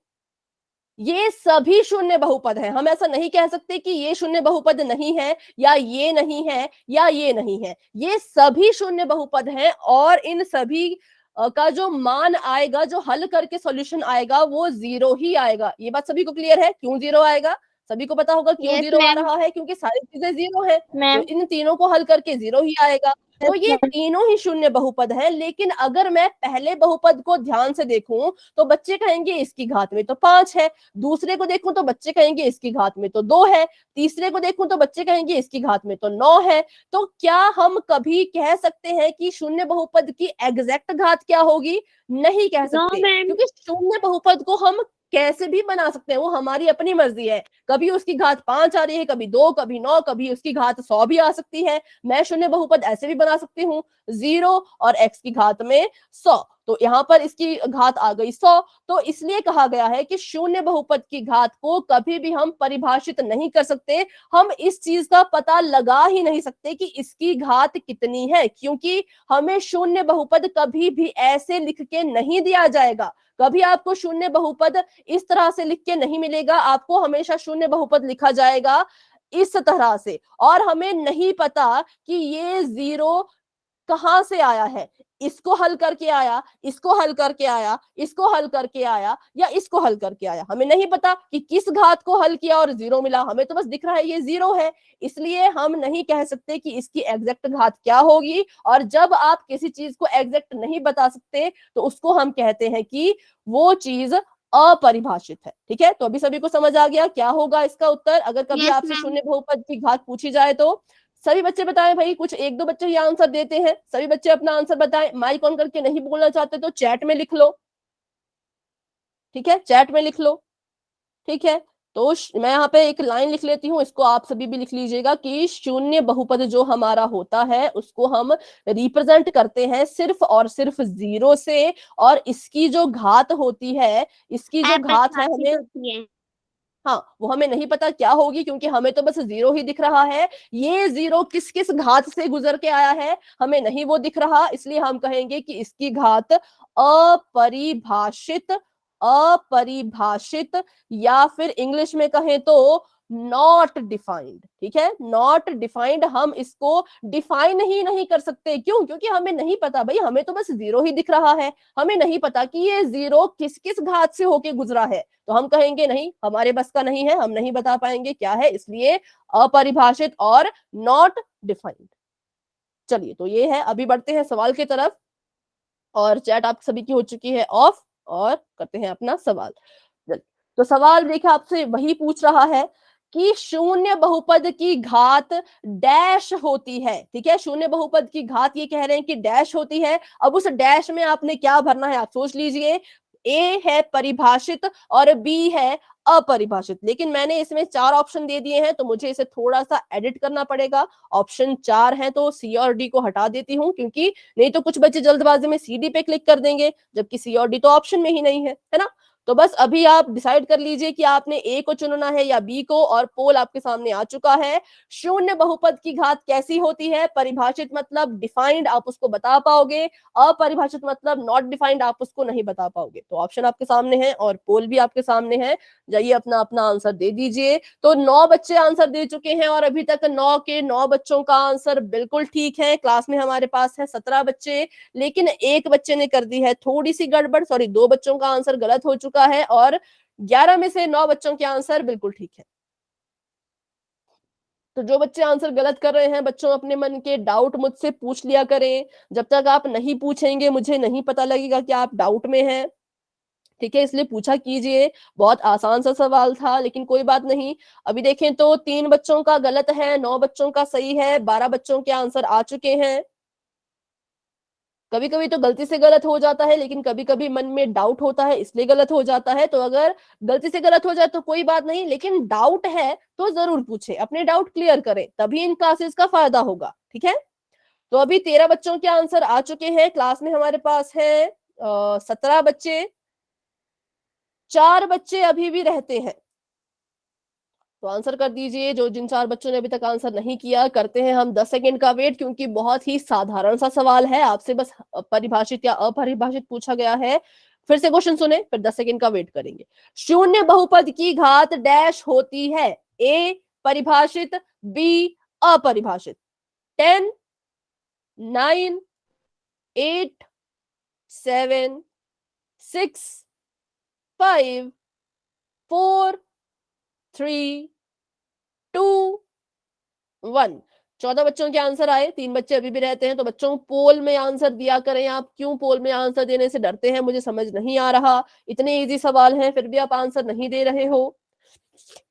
ये सभी शून्य बहुपद हैं। हम ऐसा नहीं कह सकते कि ये शून्य बहुपद नहीं है, या ये नहीं है, या ये नहीं है। ये सभी शून्य बहुपद हैं, और इन सभी का जो मान आएगा, जो हल करके सॉल्यूशन आएगा, वो 0 ही आएगा। ये बात सभी को क्लियर है? क्यों 0 आएगा? सभी को पता होगा क्यों Yes, 0 आ ma'am. रहा है, क्योंकि सारी चीजें 0 है, तो मैम इन तीनों को हल करके 0 ही आएगा। तो ये तीनों ही शून्य बहुपद हैं। लेकिन अगर मैं पहले बहुपद को ध्यान से देखूं तो बच्चे कहेंगे इसकी घात में तो 5 है, दूसरे को देखूं तो बच्चे कहेंगे इसकी घात में तो 2 है, तीसरे को देखूं तो बच्चे कहेंगे इसकी घात में तो 9 है। तो क्या हम कभी कह सकते हैं कि शून्य बहुपद की एग्जैक्ट घात क्या होगी? नहीं कह No, सकते, ma'am. क्योंकि शून्य बहुपद को हम कैसे भी बना सकते हैं, वो हमारी अपनी मर्जी है। कभी उसकी घात 5 आ रही है, कभी 2, कभी 9, कभी उसकी घात 100 भी आ सकती है। मैं शून्य बहुपद ऐसे भी बना सकती हूँ 0 और x की घात में 100, तो यहाँ पर इसकी घात आ गई 100। तो इसलिए कहा गया है कि शून्य बहुपद की घात को कभी भी हम परिभाषित नहीं कर सकते। हम इस चीज का पता लगा ही नहीं सकते कि इसकी घात कितनी है, क्योंकि हमें शून्य बहुपद कभी भी ऐसे लिख के नहीं दिया जाएगा। कभी आपको शून्य बहुपद इस तरह से लिख के नहीं मिलेगा, आपको हमेशा शून्य बहुपद लिखा जाएगा इस तरह से। और हमें नहीं पता कि ये 0 कहां से आया है, इसको हल करके आया, इसको हल करके आया, इसको हल करके आया, या इसको हल करके आया। हमें नहीं पता कि किस घात को हल किया और 0 मिला, हमें तो बस दिख रहा है ये 0 है। इसलिए हम नहीं कह सकते कि इसकी एग्जैक्ट घात क्या होगी। और जब आप किसी चीज को एग्जैक्ट नहीं बता सकते तो उसको हम कहते हैं कि वो चीज अपरिभाषित है। ठीक है, तो अभी सभी को समझ आ गया क्या होगा इसका उत्तर अगर कभी Yes, आपसे ma'am. शून्य बहुपद की घात पूछी जाए तो? सभी बच्चे बताएं भाई, कुछ 1-2 बच्चे ही आंसर देते हैं, सभी बच्चे अपना आंसर बताएं। माइक ऑन करके नहीं बोलना चाहते तो चैट में लिख लो, ठीक है, चैट में लिख लो। ठीक है, तो मैं यहाँ पे एक लाइन लिख लेती हूँ, इसको आप सभी भी लिख लीजिएगा कि शून्य बहुपद जो हमारा होता है उसको हम रिप्रेजेंट करते हैं सिर्फ और सिर्फ 0 से। और इसकी जो घात होती है, इसकी जो घात है हमें, होती है। हाँ, वो हमें नहीं पता क्या होगी, क्योंकि हमें तो बस 0 ही दिख रहा है। ये 0 किस किस घात से गुजर के आया है हमें नहीं वो दिख रहा, इसलिए हम कहेंगे कि इसकी घात अपरिभाषित, अपरिभाषित, या फिर इंग्लिश में कहें तो नॉट डिफाइंड। ठीक है, नॉट डिफाइंड, हम इसको डिफाइन ही नहीं कर सकते। क्यों? क्योंकि हमें नहीं पता भाई, हमें तो बस 0 ही दिख रहा है, हमें नहीं पता कि ये 0 किस किस घात से होके गुजरा है। तो हम कहेंगे नहीं, हमारे बस का नहीं है, हम नहीं बता पाएंगे क्या है, इसलिए अपरिभाषित और नॉट डिफाइंड। चलिए, तो ये है। अभी बढ़ते हैं सवाल की तरफ, और चैट आप सभी की हो चुकी है ऑफ, और करते हैं अपना सवाल। तो सवाल देखिए, आपसे वही पूछ रहा है कि शून्य बहुपद की घात डैश होती है। ठीक है, शून्य बहुपद की घात ये कह रहे हैं कि डैश होती है। अब उस डैश में आपने क्या भरना है आप सोच लीजिए। ए है परिभाषित और बी है अपरिभाषित, लेकिन मैंने इसमें 4 ऑप्शन दे दिए हैं तो मुझे इसे थोड़ा सा एडिट करना पड़ेगा। ऑप्शन 4 है तो सी और डी को हटा देती हूँ, क्योंकि नहीं तो कुछ बच्चे जल्दबाजी में सी डी पे क्लिक कर देंगे, जबकि सी और डी तो ऑप्शन में ही नहीं है ना। तो बस अभी आप डिसाइड कर लीजिए कि आपने ए को चुनना है या बी को, और पोल आपके सामने आ चुका है। शून्य बहुपद की घात कैसी होती है? परिभाषित मतलब डिफाइंड, आप उसको बता पाओगे, अपरिभाषित मतलब नॉट डिफाइंड, आप उसको नहीं बता पाओगे। तो ऑप्शन आपके सामने है और पोल भी आपके सामने है, जाइए अपना अपना आंसर दे दीजिए। तो 9 बच्चे आंसर दे चुके हैं और अभी तक 9 के 9 बच्चों का आंसर बिल्कुल ठीक है। क्लास में हमारे पास है 17 बच्चे, लेकिन एक बच्चे ने कर दी है थोड़ी सी गड़बड़, सॉरी 2 बच्चों का आंसर गलत हो चुका है, और 11 में से 9 बच्चों के आंसर बिल्कुल ठीक है। तो जो बच्चे आंसर गलत कर रहे हैं, बच्चों अपने मन के डाउट मुझसे पूछ लिया करें। जब तक आप नहीं पूछेंगे मुझे नहीं पता लगेगा कि आप डाउट में हैं। ठीक है, इसलिए पूछा कीजिए। बहुत आसान सा सवाल था, लेकिन कोई बात नहीं। अभी देखें तो 3 बच्चों का गलत है, 9 बच्चों का सही है, 12 बच्चों के आंसर आ चुके हैं। कभी कभी तो गलती से गलत हो जाता है, लेकिन कभी कभी मन में डाउट होता है इसलिए गलत हो जाता है। तो अगर गलती से गलत हो जाए तो कोई बात नहीं, लेकिन डाउट है तो जरूर पूछे, अपने डाउट क्लियर करें, तभी इन क्लासेस का फायदा होगा। ठीक है, तो अभी 13 बच्चों के आंसर आ चुके हैं। क्लास में हमारे पास है 17 बच्चे, 4 बच्चे अभी भी रहते हैं। तो आंसर कर दीजिए, जो जिन 4 बच्चों ने अभी तक आंसर नहीं किया। करते हैं हम 10 सेकंड का वेट, क्योंकि बहुत ही साधारण सा सवाल है, आपसे बस परिभाषित या अपरिभाषित पूछा गया है। फिर से क्वेश्चन सुने, फिर 10 सेकंड का वेट करेंगे। शून्य बहुपद की घात डैश होती है? ए परिभाषित, बी अपरिभाषित। 10, 9, 8, 7, 6, 5, 4, 3, 2, 1। 14 बच्चों के आंसर आए, 3 बच्चे अभी भी रहते हैं। तो बच्चों पोल में आंसर दिया करें। आप क्यों पोल में आंसर देने से डरते हैं, मुझे समझ नहीं आ रहा। इतने इजी सवाल हैं फिर भी आप आंसर नहीं दे रहे हो।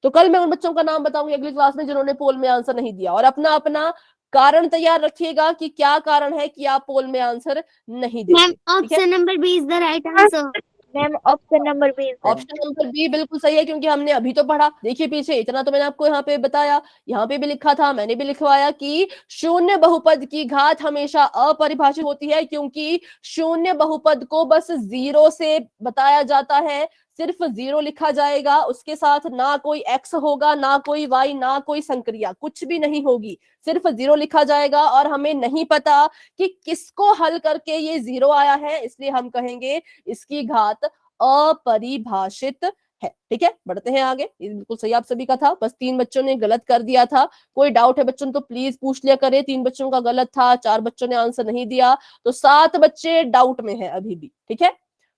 तो कल मैं उन बच्चों का नाम बताऊंगी अगली क्लास में जिन्होंने पोल में आंसर नहीं दिया, और अपना अपना कारण तैयार रखिएगा कि क्या कारण है कि आप पोल में आंसर नहीं देते। Ma'am, ठीक है, option number B is the right answer. Ma'am option number B sir. Option number B बिल्कुल सही है, क्योंकि हमने अभी तो पढ़ा। देखिए पीछे इतना तो मैंने आपको यहाँ पे बताया, यहाँ पे भी लिखा था, मैंने भी लिखवाया कि शून्य बहुपद की घात हमेशा अपरिभाषित होती है, क्योंकि शून्य बहुपद को बस 0 से बताया जाता है। सिर्फ 0 लिखा जाएगा, उसके साथ ना कोई x होगा, ना कोई y, ना कोई संक्रिया, कुछ भी नहीं होगी। सिर्फ 0 लिखा जाएगा, और हमें नहीं पता कि किसको हल करके ये 0 आया है, इसलिए हम कहेंगे इसकी घात अपरिभाषित है। ठीक है, बढ़ते हैं आगे। ये बिल्कुल सही आप सभी का था, बस 3 बच्चों ने गलत कर दिया था। कोई डाउट है बच्चों तो प्लीज पूछ लिया करें। 3 बच्चों का गलत था, 4 बच्चों ने आंसर नहीं दिया, तो 7 बच्चे डाउट में हैं अभी भी। ठीक है,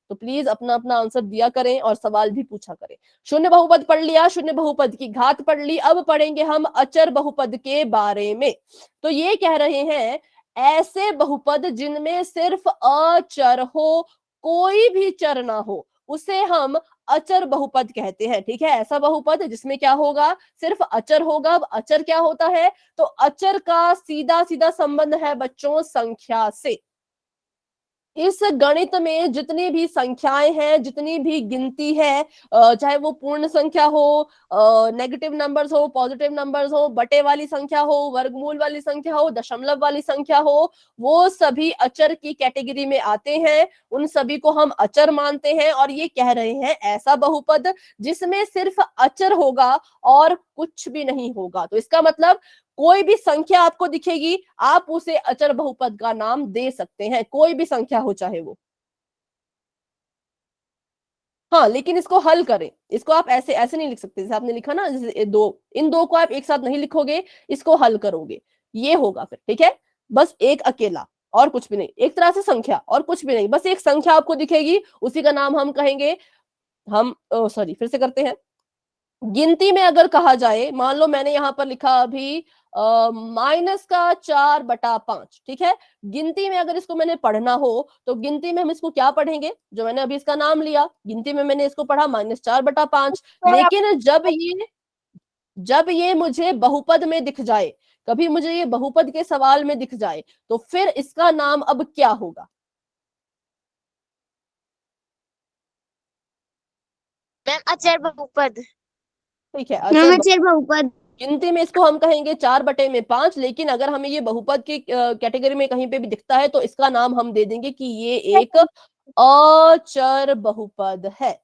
तो प्लीज अपना अपना आंसर दिया करें और सवाल भी पूछा करें। शून्य बहुपद पढ़ लिया, शून्य बहुपद की घात पढ़ ली। अब पढ़ेंगे हम अचर बहुपद के बारे में। तो ये कह रहे हैं ऐसे बहुपद जिनमें सिर्फ अचर हो, कोई भी चर ना हो, उसे हम अचर बहुपद कहते हैं। ठीक है, ऐसा बहुपद जिसमें क्या होगा, सिर्फ अचर होगा। अब अचर क्या होता है, तो अचर का सीधा सीधा संबंध है बच्चों संख्या से। इस गणित में जितनी भी संख्याएं हैं, जितनी भी गिनती है, चाहे वो पूर्ण संख्या हो, नेगेटिव नंबर्स हो, पॉजिटिव नंबर्स हो, बटे वाली संख्या हो, वर्गमूल वाली संख्या हो, दशमलव वाली संख्या हो, वो सभी अचर की कैटेगरी में आते हैं। उन सभी को हम अचर मानते हैं, और ये कह रहे हैं ऐसा बहुपद जिसमें सिर्फ अचर होगा और कुछ भी नहीं होगा। तो इसका मतलब कोई भी संख्या आपको दिखेगी, आप उसे अचर बहुपद का नाम दे सकते हैं, कोई भी संख्या हो चाहे वो। हाँ, लेकिन इसको हल करें। इसको आप ऐसे ऐसे नहीं लिख सकते जैसे आपने लिखा ना, जैसे इन दो को आप एक साथ नहीं लिखोगे, इसको हल करोगे, ये होगा फिर। ठीक है, बस एक अकेला और कुछ भी नहीं, एक तरह से संख्या और कुछ भी नहीं, बस एक संख्या आपको दिखेगी, उसी का नाम हम कहेंगे, हम सॉरी फिर से करते हैं। गिनती में अगर कहा जाए, मान लो मैंने यहां पर लिखा अभी -4/5। ठीक है, गिनती में अगर इसको मैंने पढ़ना हो तो गिनती में हम इसको क्या पढ़ेंगे, जो मैंने अभी इसका नाम लिया, गिनती में मैंने इसको पढ़ा -4/5। लेकिन जब ये मुझे बहुपद में दिख जाए, कभी मुझे ये बहुपद के सवाल में दिख जाए, तो फिर इसका नाम अब क्या होगा? Ma'am, अचर बहुपद। ठीक है, Ma'am, अचर बहुपद। गिनती में इसको हम कहेंगे 4/5, लेकिन अगर हमें ये बहुपद की कैटेगरी में कहीं पे भी दिखता है तो इसका नाम हम दे देंगे कि ये एक अचर बहुपद है।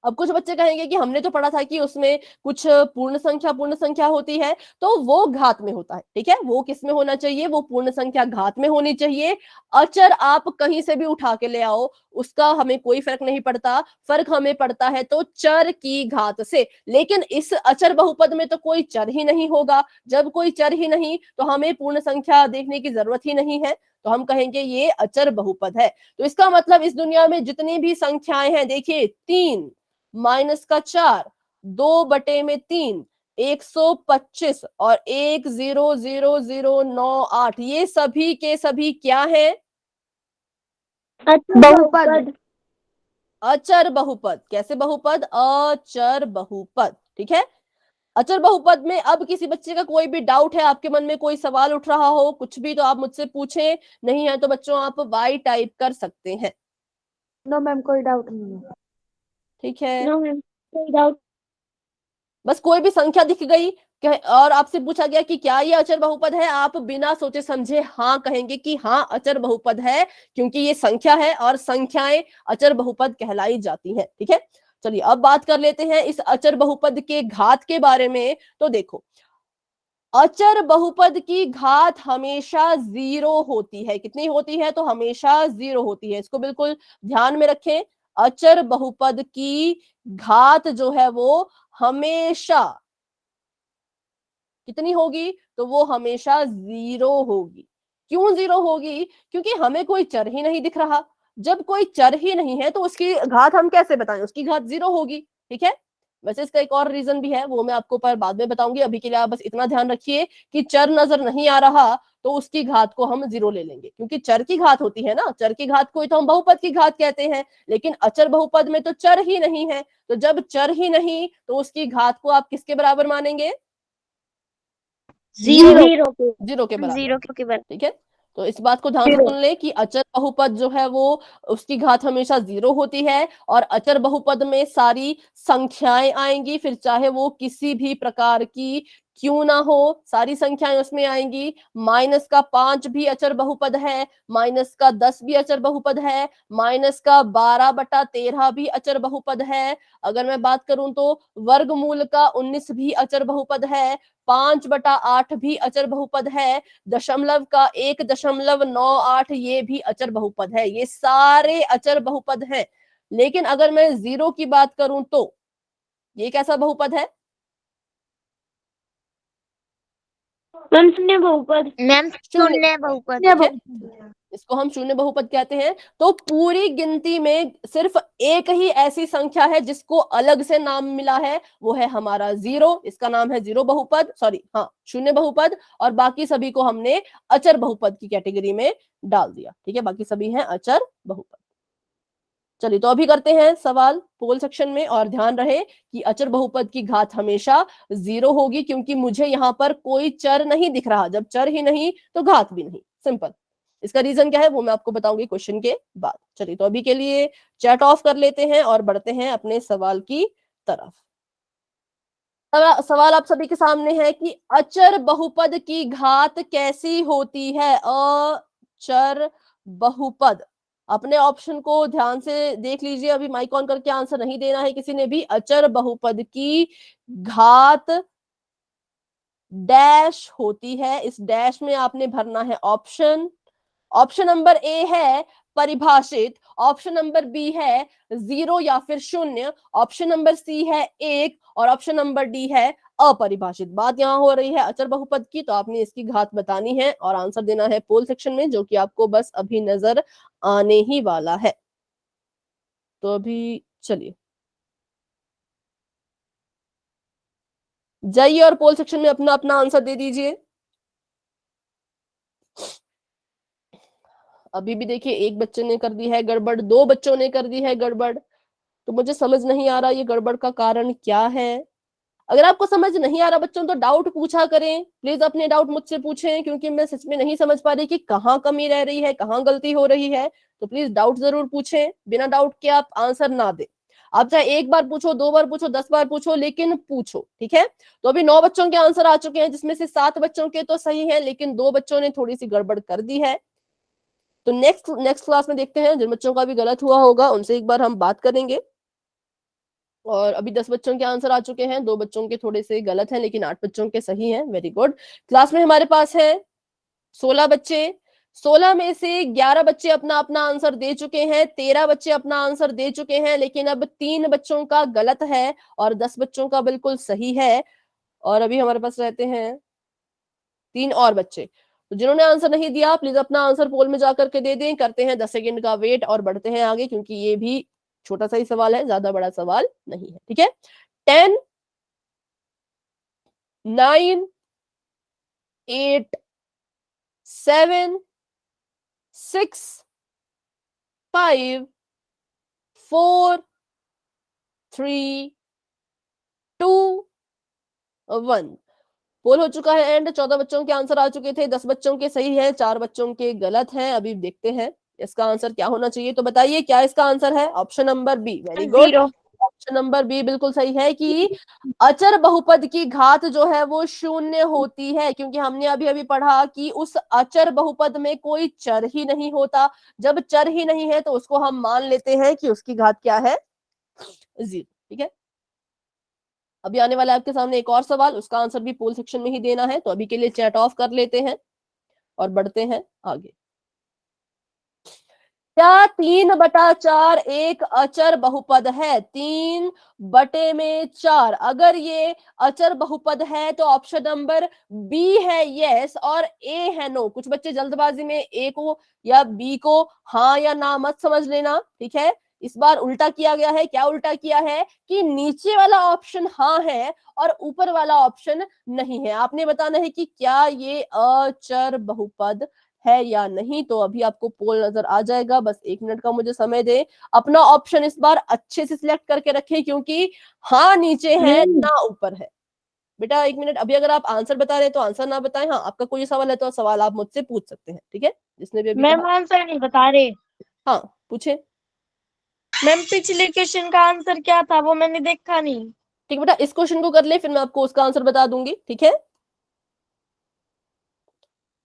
अब कुछ बच्चे कहेंगे कि हमने तो पढ़ा था कि उसमें कुछ पूर्ण संख्या होती है, तो वो घात में होता है। ठीक है, वो किस में होना चाहिए, वो पूर्ण संख्या घात में होनी चाहिए। अचर आप कहीं से भी उठा के ले आओ, उसका हमें कोई फर्क नहीं पड़ता। फर्क हमें पड़ता है तो चर की घात से। लेकिन इस अचर बहुपद में तो कोई चर ही नहीं होगा। जब कोई चर ही नहीं तो हमें पूर्ण संख्या देखने की जरूरत ही नहीं है, तो हम कहेंगे ये अचर बहुपद है। तो इसका मतलब इस दुनिया में जितनी भी संख्याएं हैं, देखिए 3 -4, 2/3, 125 और 1000098, ये सभी के सभी क्या है? बहुपद। अचर बहुपद। कैसे बहुपद? अचर बहुपद। ठीक है, अचर बहुपद में अब किसी बच्चे का कोई भी डाउट है, आपके मन में कोई सवाल उठ रहा हो, कुछ भी, तो आप मुझसे पूछें। नहीं है तो बच्चों आप वाई टाइप कर सकते हैं। नो मैम, कोई डाउट नहीं है। ठीक है, No, ma'am, कोई डाउट। बस कोई भी संख्या दिख गई और आपसे पूछा गया कि क्या ये अचर बहुपद है, आप बिना सोचे समझे हाँ कहेंगे कि हाँ अचर बहुपद है, क्योंकि ये संख्या है और संख्याएं अचर बहुपद कहलाई जाती हैं। ठीक है, चलिए अब बात कर लेते हैं इस अचर बहुपद के घात के बारे में। तो देखो, अचर बहुपद की घात हमेशा 0 होती है। कितनी होती है? तो हमेशा 0 होती है। इसको बिल्कुल ध्यान में रखें। अचर बहुपद की घात जो है वो हमेशा कितनी होगी? तो वो हमेशा 0 होगी। क्यों 0 होगी? क्योंकि हमें कोई चर ही नहीं दिख रहा। जब कोई चर ही नहीं है तो उसकी घात हम कैसे बताएं? उसकी घात 0 होगी। ठीक है, वैसे इसका एक और रीजन भी है, वो मैं आपको पर बाद में बताऊंगी। अभी के लिए आप बस इतना ध्यान रखिए कि चर नजर नहीं आ रहा तो उसकी घात को हम 0 ले लेंगे, क्योंकि चर की घात होती है ना, चर की घात को ही तो हम बहुपद की घात कहते हैं। लेकिन अचर बहुपद में तो चर ही नहीं है, तो जब चर ही नहीं तो उसकी घात को आप किसके बराबर मानेंगे? जीरो के 0 के बराबर। 0 के बराबर। ठीक है, तो इस बात को ध्यान से सुन ले कि अचर बहुपद जो है वो उसकी घात हमेशा 0 होती है, और अचर बहुपद में सारी संख्याएं आएंगी, फिर चाहे वो किसी भी प्रकार की क्यों ना हो, सारी संख्याएं उसमें आएंगी। -5 भी अचर बहुपद है, -10 भी अचर बहुपद है, -12/13 भी अचर बहुपद है। अगर मैं बात करूं तो वर्गमूल का 19 भी अचर बहुपद है, 5/8 भी अचर बहुपद है, दशमलव का 1.98 ये भी अचर बहुपद है। ये सारे अचर बहुपद हैं। लेकिन अगर मैं 0 की बात करूं तो ये कैसा बहुपद है? मैम शून्य बहुपद। मैम शून्य बहुपद। ठीक है, इसको हम शून्य बहुपद कहते हैं। तो पूरी गिनती में सिर्फ एक ही ऐसी संख्या है जिसको अलग से नाम मिला है, वो है हमारा 0। इसका नाम है 0 बहुपद, सॉरी हाँ शून्य बहुपद, और बाकी सभी को हमने अचर बहुपद की कैटेगरी में डाल दिया। ठीक है, बाकी सभी हैं अचर बहुपद। चलिए, तो अभी करते हैं सवाल पोल सेक्शन में, और ध्यान रहे कि अचर बहुपद की घात हमेशा 0 होगी, क्योंकि मुझे यहां पर कोई चर नहीं दिख रहा। जब चर ही नहीं तो घात भी नहीं, सिंपल। इसका रीजन क्या है वो मैं आपको बताऊंगी क्वेश्चन के बाद। चलिए, तो अभी के लिए चैट ऑफ कर लेते हैं और बढ़ते हैं अपने सवाल की तरफ। सवाल आप सभी के सामने है कि अचर बहुपद की घात कैसी होती है? अचर बहुपद, अपने ऑप्शन को ध्यान से देख लीजिए। अभी माइक ऑन करके आंसर नहीं देना है किसी ने भी। अचर बहुपद की घात डैश होती है, इस डैश में आपने भरना है ऑप्शन। ऑप्शन नंबर ए है परिभाषित, ऑप्शन नंबर बी है 0 या फिर 0, ऑप्शन नंबर सी है 1, और ऑप्शन नंबर डी है अपरिभाषित। बात यहां हो रही है अचर बहुपद की, तो आपने इसकी घात बतानी है और आंसर देना है पोल सेक्शन में, जो कि आपको बस अभी नजर आने ही वाला है। तो अभी चलिए जाइए और पोल सेक्शन में अपना अपना आंसर दे दीजिए। अभी भी देखिए, एक बच्चे ने कर दी है गड़बड़, 2 बच्चों ने कर दी है गड़बड़। तो मुझे समझ नहीं आ रहा ये गड़बड़ का कारण क्या है। अगर आपको समझ नहीं आ रहा बच्चों, तो डाउट पूछा करें प्लीज, अपने डाउट मुझसे पूछें, क्योंकि मैं सच में नहीं समझ पा रही कि कहाँ कमी रह रही है, कहाँ गलती हो रही है। तो प्लीज डाउट जरूर पूछें, बिना डाउट के आप आंसर ना दे। आप चाहे 1 बार पूछो, 2 बार पूछो, 10 बार पूछो, लेकिन पूछो। ठीक है, तो अभी 9 बच्चों के आंसर आ चुके हैं, जिसमें से 7 बच्चों के तो सही है, लेकिन 2 बच्चों ने थोड़ी सी गड़बड़ कर दी है। तो नेक्स्ट क्लास में देखते हैं, जिन बच्चों का भी गलत हुआ होगा उनसे एक बार हम बात करेंगे। और अभी 10 बच्चों के आंसर आ चुके हैं, 2 बच्चों के थोड़े से गलत हैं, लेकिन 8 बच्चों के सही हैं। Very good. क्लास में हमारे पास है 16 बच्चे। 16 में से 11 बच्चे अपना अपना आंसर दे चुके हैं, 13 बच्चे अपना आंसर दे चुके हैं, लेकिन अब 3 बच्चों का गलत है और 10 बच्चों का बिल्कुल सही है। और अभी हमारे पास रहते हैं 3 और बच्चे। तो जिन्होंने आंसर नहीं दिया, प्लीज अपना आंसर पोल में जाकर के दे दें। करते हैं 10 सेकंड का वेट और बढ़ते हैं आगे, क्योंकि ये भी छोटा सा ही सवाल है, ज्यादा बड़ा सवाल नहीं है। ठीक है, 10 9 8 7 6 5 4 3 2 1। पोल हो चुका है एंड। 14 बच्चों के आंसर आ चुके थे, 10 बच्चों के सही है, 4 बच्चों के गलत हैं। अभी देखते हैं इसका आंसर क्या होना चाहिए। तो बताइए क्या इसका आंसर है? Option number B. Very good, 0। Option number B बिल्कुल सही है कि अचर बहुपद की घात जो है वो 0 होती है, क्योंकि हमने अभी अभी पढ़ा कि उस अचर बहुपद में कोई चर ही नहीं होता। जब चर ही नहीं है तो उसको हम मान लेते हैं कि उसकी घात क्या है? 0। ठीक है, अभी आने वाला है आपके सामने एक और सवाल, उसका आंसर भी पोल सेक्शन में ही देना है। तो अभी के लिए चैट ऑफ कर लेते हैं और बढ़ते हैं आगे। क्या 3/4 एक अचर बहुपद है? 3/4 अगर ये अचर बहुपद है तो ऑप्शन नंबर बी है यस और ए है नो। कुछ बच्चे जल्दबाजी में ए को या बी को हाँ या ना मत समझ लेना, ठीक है। इस बार उल्टा किया गया है। क्या उल्टा किया है कि नीचे वाला ऑप्शन हाँ है और ऊपर वाला ऑप्शन नहीं है। आपने बताना है कि क्या ये अचर बहुपद है या नहीं। तो अभी आपको पोल नजर आ जाएगा, बस 1 मिनट का मुझे समय दे। अपना ऑप्शन इस बार अच्छे से सिलेक्ट करके रखें, क्योंकि हाँ नीचे है ना ऊपर है। बेटा 1 मिनट, अभी अगर आप आंसर बता रहे हैं तो आंसर ना बताएं। हाँ, आपका कोई सवाल है तो सवाल आप मुझसे पूछ सकते हैं, ठीक है, जिसने भी अभी मैम कहा। आंसर नहीं बता रहे। हाँ पूछे। मैम पिछले क्वेश्चन का आंसर क्या था वो मैंने देखा नहीं। ठीक बेटा, इस क्वेश्चन को कर ले, फिर मैं आपको उसका आंसर बता दूंगी, ठीक है।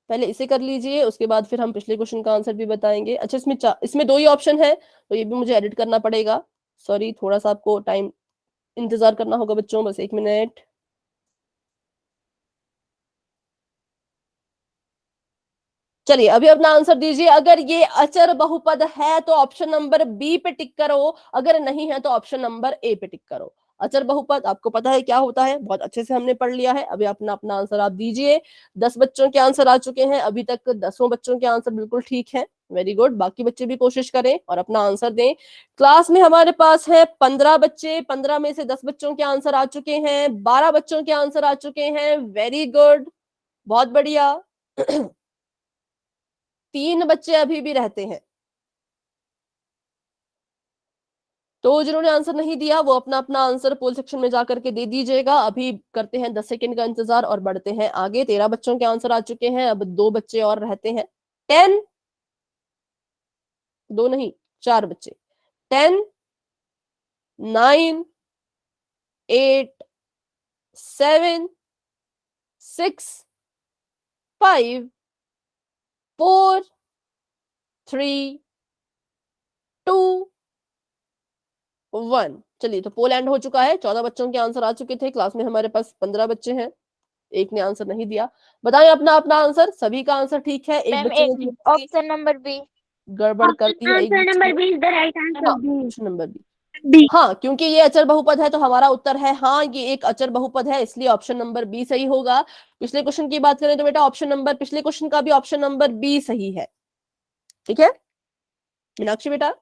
पहले इसे कर लीजिए, उसके बाद फिर हम पिछले क्वेश्चन का आंसर भी बताएंगे। अच्छा, इसमें 2 ही ऑप्शन है, तो ये भी मुझे एडिट करना पड़ेगा। सॉरी, थोड़ा सा आपको टाइम इंतजार करना होगा बच्चों, बस 1 मिनट। चलिए अभी अपना आंसर दीजिए। अगर ये अचर बहुपद है तो ऑप्शन नंबर बी पे टिक करो, अगर नहीं है तो ऑप्शन नंबर ए पे टिक करो। अचर बहुपद आपको पता है क्या होता है, बहुत अच्छे से हमने पढ़ लिया है। अभी अपना अपना आंसर आप दीजिए। 10 बच्चों के आंसर आ चुके हैं अभी तक, 10 बच्चों के आंसर बिल्कुल ठीक है, वेरी गुड। बाकी बच्चे भी कोशिश करें और अपना आंसर दें। क्लास में हमारे पास है 15 बच्चे, 15 में से 10 बच्चों के आंसर आ चुके हैं, 12 बच्चों के आंसर आ चुके हैं, वेरी गुड, बहुत बढ़िया। 3 बच्चे अभी भी रहते हैं, तो जिन्होंने आंसर नहीं दिया वो अपना अपना आंसर पोल सेक्शन में जाकर के दे दीजिएगा। अभी करते हैं 10 सेकंड का इंतजार और बढ़ते हैं आगे। 13 बच्चों के आंसर आ चुके हैं, अब 2 बच्चे और रहते हैं। 10, 2 नहीं 4 बच्चे। 10, 9, 8, 7, 6, 5, 4, 3, 2, 1। चलिए, तो पोल एंड हो चुका है। 14 बच्चों के आंसर आ चुके थे, क्लास में हमारे पास 15 बच्चे हैं, एक ने आंसर नहीं दिया। बताएं अपना अपना आंसर। सभी का आंसर ठीक है, एक मैम बच्चे ने थोड़ी सी ऑप्शन नंबर बी। गड़बड़ कर दी है, एक आंसर बच्चे नंबर ने। बी इज द राइट हाँ, answer. Option number B. B. हाँ, क्योंकि ये अचर बहुपद है तो हमारा उत्तर है हाँ, ये एक अचर बहुपद है, इसलिए ऑप्शन नंबर बी सही होगा। पिछले क्वेश्चन की बात करें तो बेटा पिछले क्वेश्चन का भी ऑप्शन नंबर बी सही है, ठीक है मीनाक्षी बेटा,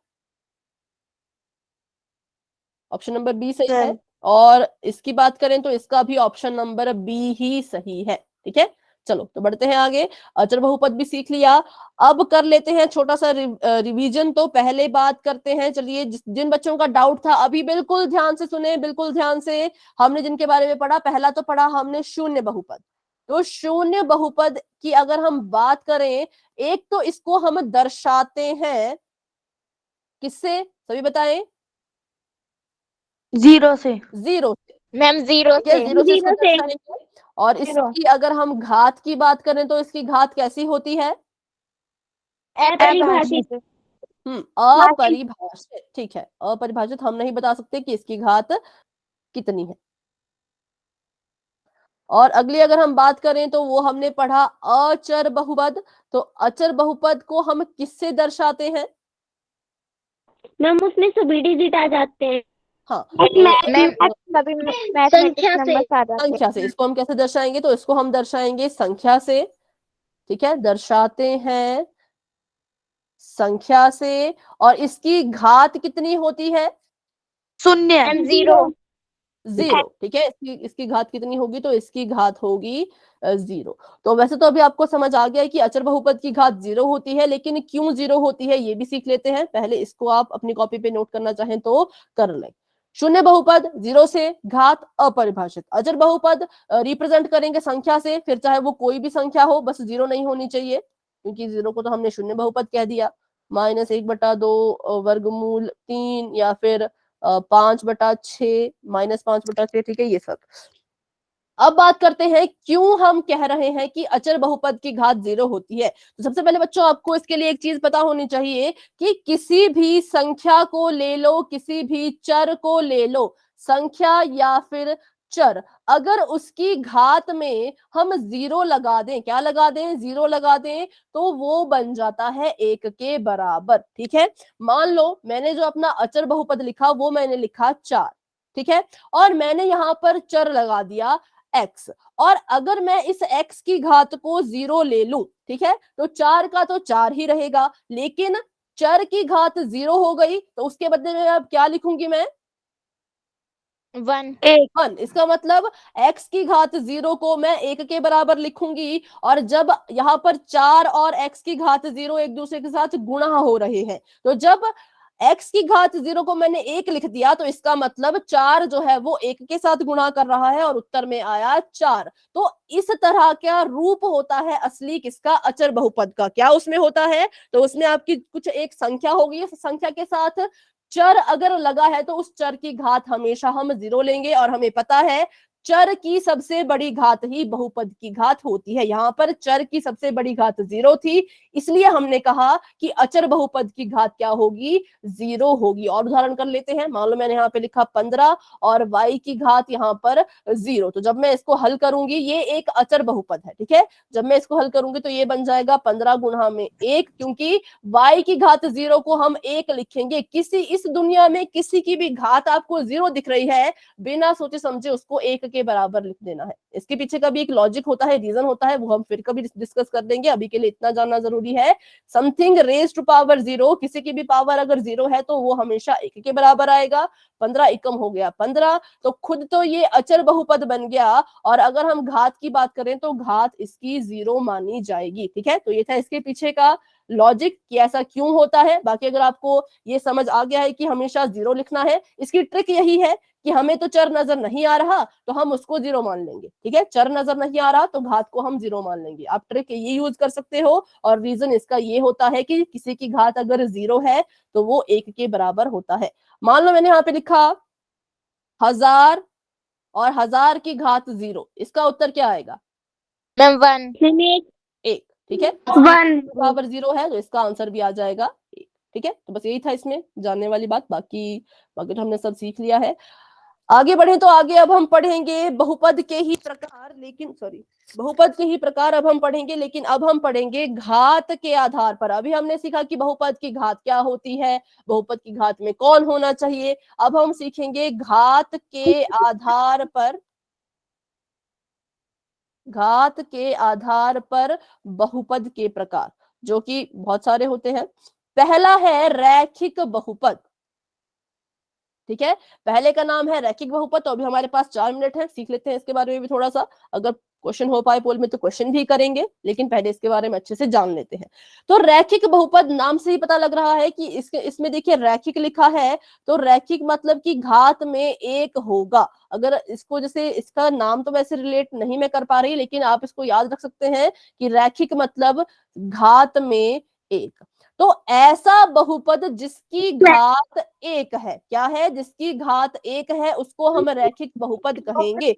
ऑप्शन नंबर बी सही है। और इसकी बात करें तो इसका भी ऑप्शन नंबर बी ही सही है, ठीक है। चलो तो बढ़ते हैं आगे। अचर बहुपद भी सीख लिया, अब कर लेते हैं छोटा सा रिवीजन। तो पहले बात करते हैं, चलिए जिन बच्चों का डाउट था अभी बिल्कुल ध्यान से सुने, बिल्कुल ध्यान से। हमने जिनके बारे में पढ़ा, पहला तो पढ़ा हमने शून्य बहुपद। तो शून्य बहुपद की अगर हम बात करें, एक तो इसको हम दर्शाते हैं किससे, सभी बताएं। 0 से। 0 से, मैम 0 ठीक है, से। 0 से इसको 0 से। दर्शाएंगे। और इसकी अगर हम घात की बात करें तो इसकी घात कैसी होती है, अपरिभाषित। अपरिभाषित, ठीक है, अपरिभाषित। हम नहीं बता सकते कि इसकी घात कितनी है। और अगली अगर हम बात करें तो वो हमने पढ़ा अचर बहुपद। तो अचर बहुपद को हम किससे दर्शाते हैं, मैम उसमें सभी डिजिट आ जाते हैं। हाँ मैम सभी संख्या मैथमेटिक्स से। नंबर आ जाते संख्या से। इसको हम कैसे दर्शाएंगे, तो इसको हम दर्शाएंगे संख्या से, ठीक है, दर्शाते हैं संख्या से। और इसकी घात कितनी होती है, 0। मैम 0। 0, ठीक है। इसकी घात कितनी होगी, तो इसकी घात होगी 0। तो वैसे तो अभी आपको समझ आ गया है कि अचर बहुपद की घात 0 होती है, लेकिन क्यों 0 होती है ये भी सीख लेते हैं। पहले इसको आप अपनी कॉपी पे नोट करना चाहें तो कर लें। शून्य बहुपद 0 से, घात अपरिभाषित। अचर बहुपद रिप्रेजेंट करेंगे संख्या से, फिर चाहे वो कोई भी संख्या हो, बस 0 नहीं होनी चाहिए, क्योंकि 0 को तो हमने शून्य बहुपद कह दिया। -1/2 वर्गमूल 3, या फिर 5/6, -5/6, ठीक है, ये सब। अब बात करते हैं क्यों हम कह रहे हैं कि अचर बहुपद की घात 0 होती है। तो सबसे पहले बच्चों आपको इसके लिए एक चीज पता होनी चाहिए कि किसी भी संख्या को ले लो, किसी भी चर को ले लो, संख्या या फिर चर, अगर उसकी घात में हम 0 लगा दें, क्या लगा दें, 0 लगा दें, तो वो बन जाता है 1 के बराबर, ठीक है। मान लो मैंने जो अपना अचर बहुपद लिखा वो मैंने लिखा 4, ठीक है, और मैंने यहां पर चर लगा दिया x। और अगर मैं इस x की घात को 0 ले लूं, ठीक है, तो 4 का तो 4 ही रहेगा, लेकिन चर की घात 0 हो गई तो उसके बदले में अब क्या लिखूंगी मैं? 1। 1। इसका मतलब x की घात 0 को मैं 1 के बराबर लिखूंगी, और जब यहाँ पर 4 और x की घात 0 एक दूसरे के साथ गुणा हो रहे हैं, तो जब x की घात 0 को मैंने 1 लिख दिया तो इसका मतलब 4 जो है वो 1 के साथ गुणा कर रहा है और उत्तर में आया 4। तो इस तरह का रूप होता है असली किसका? अचर बहुपद का। क्या उसमें होता है? तो उसमें आपकी कुछ एक संख्या होगी, उस संख्या के साथ चर अगर लगा है तो उस चर की घात हमेशा हम 0 लेंगे, और हमें पता है चर की सबसे बड़ी घात ही बहुपद की घात होती है। यहाँ पर चर की सबसे बड़ी घात 0 थी, इसलिए हमने कहा कि अचर बहुपद की घात क्या होगी? 0 होगी। और उदाहरण कर लेते हैं। मान लो मैंने यहाँ पे लिखा 15 और y की घात यहाँ पर 0, तो जब मैं इसको हल करूंगी, ये एक अचर बहुपद है, ठीक है। जब मैं इसको हल करूंगी तो ये बन जाएगा 15 गुणा में 1, क्योंकि y की घात 0 को हम 1 लिखेंगे। किसी इस दुनिया में किसी की भी घात आपको 0 दिख रही है, बिना सोचे समझे उसको 1 के बराबर लिख देना है। इसके पीछे का भी एक लॉजिक होता है, रीजन होता है, वो हम फिर कभी डिस्कस कर देंगे। अभी के लिए इतना जानना जरूरी है, समथिंग रेज टू पावर 0, किसी की भी पावर अगर 0 है तो वो हमेशा 1 के बराबर आएगा। 15 एकम हो गया 15, तो खुद तो ये अचर बहुपद बन गया, और अगर हम घात की बात करें तो घात इसकी 0 मानी जाएगी, ठीक है। तो ये था इसके पीछे का लॉजिक कि ऐसा क्यों होता है। बाकी अगर आपको ये समझ आ गया है कि हमेशा 0 लिखना है, इसकी ट्रिक यही है कि हमें तो चर नजर नहीं आ रहा तो हम उसको 0 मान लेंगे, ठीक है। चर नजर नहीं आ रहा तो घात को हम 0 मान लेंगे। आप ट्रिक ये यूज कर सकते हो, और रीजन इसका ये होता है कि किसी की घात अगर 0 है तो वो 1 के बराबर होता है। मान लो मैंने यहाँ पे लिखा 1000 और 1000 की घात 0, इसका उत्तर क्या आएगा? मैम 1। 1, ठीक है। 1 बराबर 0 है तो इसका आंसर भी आ जाएगा 1, ठीक है। तो बस यही था इसमें जानने वाली बात। बाकी तो हमने सब सीख लिया है। आगे बढ़े तो आगे अब हम पढ़ेंगे बहुपद के ही प्रकार, लेकिन बहुपद के ही प्रकार अब हम पढ़ेंगे, लेकिन अब हम पढ़ेंगे घात के आधार पर। अभी हमने सीखा कि बहुपद की घात क्या होती है, बहुपद की घात में कौन होना चाहिए। अब हम सीखेंगे घात के आधार पर, घात के आधार पर बहुपद के प्रकार, जो कि बहुत सारे होते हैं। पहला है रैखिक बहुपद, ठीक है। पहले का नाम है रैखिक बहुपद। तो अभी हमारे पास 4 मिनट है, सीख लेते हैं इसके बारे में भी थोड़ा सा। अगर क्वेश्चन हो पाए पोल में तो क्वेश्चन भी करेंगे, लेकिन पहले इसके बारे में अच्छे से जान लेते हैं। तो रैखिक बहुपद नाम से ही पता लग रहा है कि इसमें देखिए रैखिक लिखा है, तो रैखिक मतलब कि घात में 1 होगा। अगर इसको, जैसे इसका नाम तो वैसे रिलेट नहीं मैं कर पा रही, लेकिन आप इसको याद रख सकते हैं कि रैखिक मतलब घात में 1। तो ऐसा बहुपद जिसकी घात 1 है, क्या है? जिसकी घात 1 है उसको हम रैखिक बहुपद कहेंगे।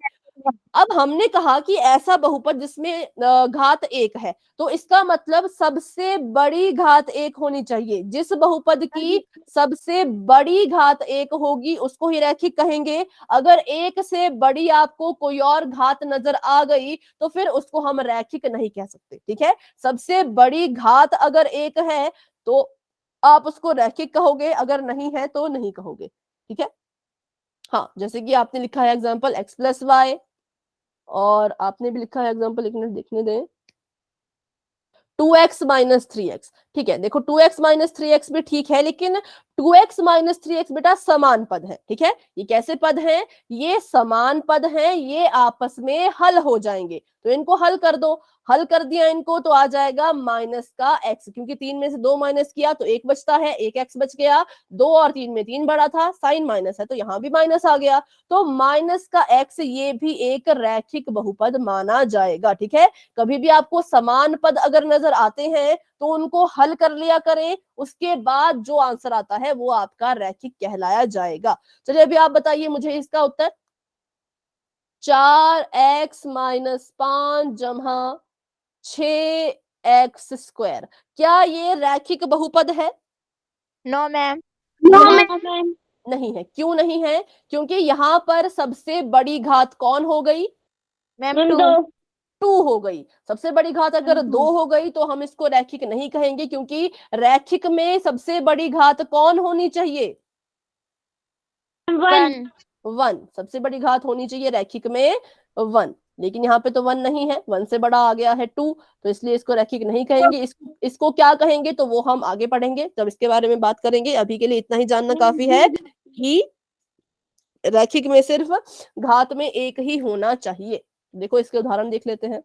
अब हमने कहा कि ऐसा बहुपद जिसमें घात 1 है, तो इसका मतलब सबसे बड़ी घात 1 होनी चाहिए। जिस बहुपद की सबसे बड़ी घात 1 होगी उसको ही रैखिक कहेंगे। अगर 1 से बड़ी आपको कोई और घात नजर आ गई तो फिर उसको हम रैखिक नहीं कह सकते, ठीक है। सबसे बड़ी घात अगर 1 है तो आप उसको रैखिक कहोगे, अगर नहीं है तो नहीं कहोगे, ठीक है। हाँ, जैसे कि आपने लिखा है एग्जाम्पल x+y, और आपने भी लिखा है एग्जाम्पल, एक मिनट देखने दें, 2x माइनस 3x, ठीक है। देखो 2x माइनस 3x भी ठीक है, लेकिन 2x माइनस 3x बेटा समान पद है, ठीक है। ये कैसे पद हैं? ये समान पद हैं, ये आपस में हल हो जाएंगे, तो इनको हल कर दो। हल कर दिया इनको तो आ जाएगा माइनस का x, क्योंकि 3 में से 2 माइनस किया तो 1 बचता है, 1x बच गया। 2 और 3 में 3 बड़ा था, साइन माइनस है तो यहां भी माइनस आ गया, तो माइनस का x ये भी एक रैखिक बहुपद माना जाएगा, ठीक है। कभी भी आपको समान पद अगर नजर आते हैं तो उनको हल कर लिया करें, उसके बाद जो आंसर आता है वो आपका रैखिक कहलाया जाएगा। चलिए अभी आप बताइए मुझे इसका उत्तर। 4x माइनस 5 जमा 6x², क्या ये रैखिक बहुपद है? No ma'am. नहीं है। क्यों नहीं है? क्योंकि यहाँ पर सबसे बड़ी घात कौन हो गई? मैम 2 2 हो गई। सबसे बड़ी घात अगर 2 हो गई तो हम इसको रैखिक नहीं कहेंगे, क्योंकि रैखिक में सबसे बड़ी घात कौन होनी चाहिए? 1 1। सबसे बड़ी घात होनी चाहिए रैखिक में 1। लेकिन यहाँ पे तो 1 नहीं है, 1 से बड़ा आ गया है 2, तो इसलिए इसको रैखिक नहीं कहेंगे। इसको क्या कहेंगे तो वो हम आगे पढ़ेंगे, जब इसके बारे में बात करेंगे। अभी के लिए इतना ही जानना काफी है कि रैखिक में सिर्फ घात में 1 ही होना चाहिए। देखो इसके उदाहरण देख लेते हैं।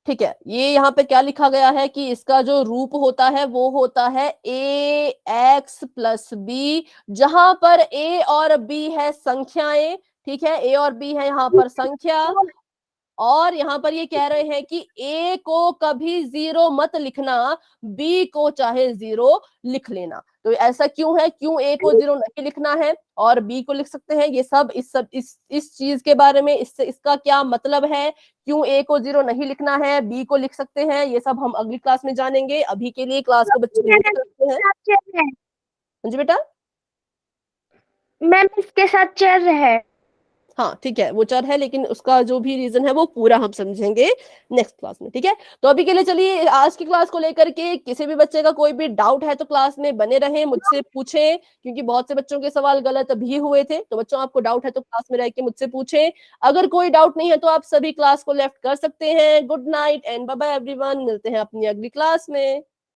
ठीक है, ये यहाँ पे क्या लिखा गया है कि इसका जो रूप होता है वो होता है ax प्लस बी, जहां पर a और b है संख्याएं। ठीक है, a और b है यहाँ पर संख्या, और यहाँ पर ये कह रहे हैं कि a को कभी 0 मत लिखना, b को चाहे 0 लिख लेना। तो ऐसा क्यों है, क्यों a को 0 नहीं लिखना है और b को लिख सकते हैं, ये सब इस चीज के बारे में, इससे इसका क्या मतलब है, क्यों a को 0 नहीं लिखना है, b को लिख सकते हैं, ये सब हम अगली क्लास में जानेंगे। अभी के लिए क्लास को बच्चे म्यूट करते हैं। हाँ जी बेटा। मैम इसके साथ चर है। हाँ ठीक है, वो चर है, लेकिन उसका जो भी रीजन है वो पूरा हम समझेंगे नेक्स्ट क्लास में। ठीक है, तो अभी के लिए चलिए, आज की क्लास को लेकर के किसी भी बच्चे का कोई भी डाउट है तो क्लास में बने रहें, मुझसे पूछें, क्योंकि बहुत से बच्चों के सवाल गलत भी हुए थे। तो बच्चों आपको डाउट है तो क्लास में रह के मुझसे पूछें। अगर कोई डाउट नहीं है तो आप सभी क्लास को लेफ्ट कर सकते हैं। Good night and bye bye everyone, मिलते हैं अपनी अगली क्लास में।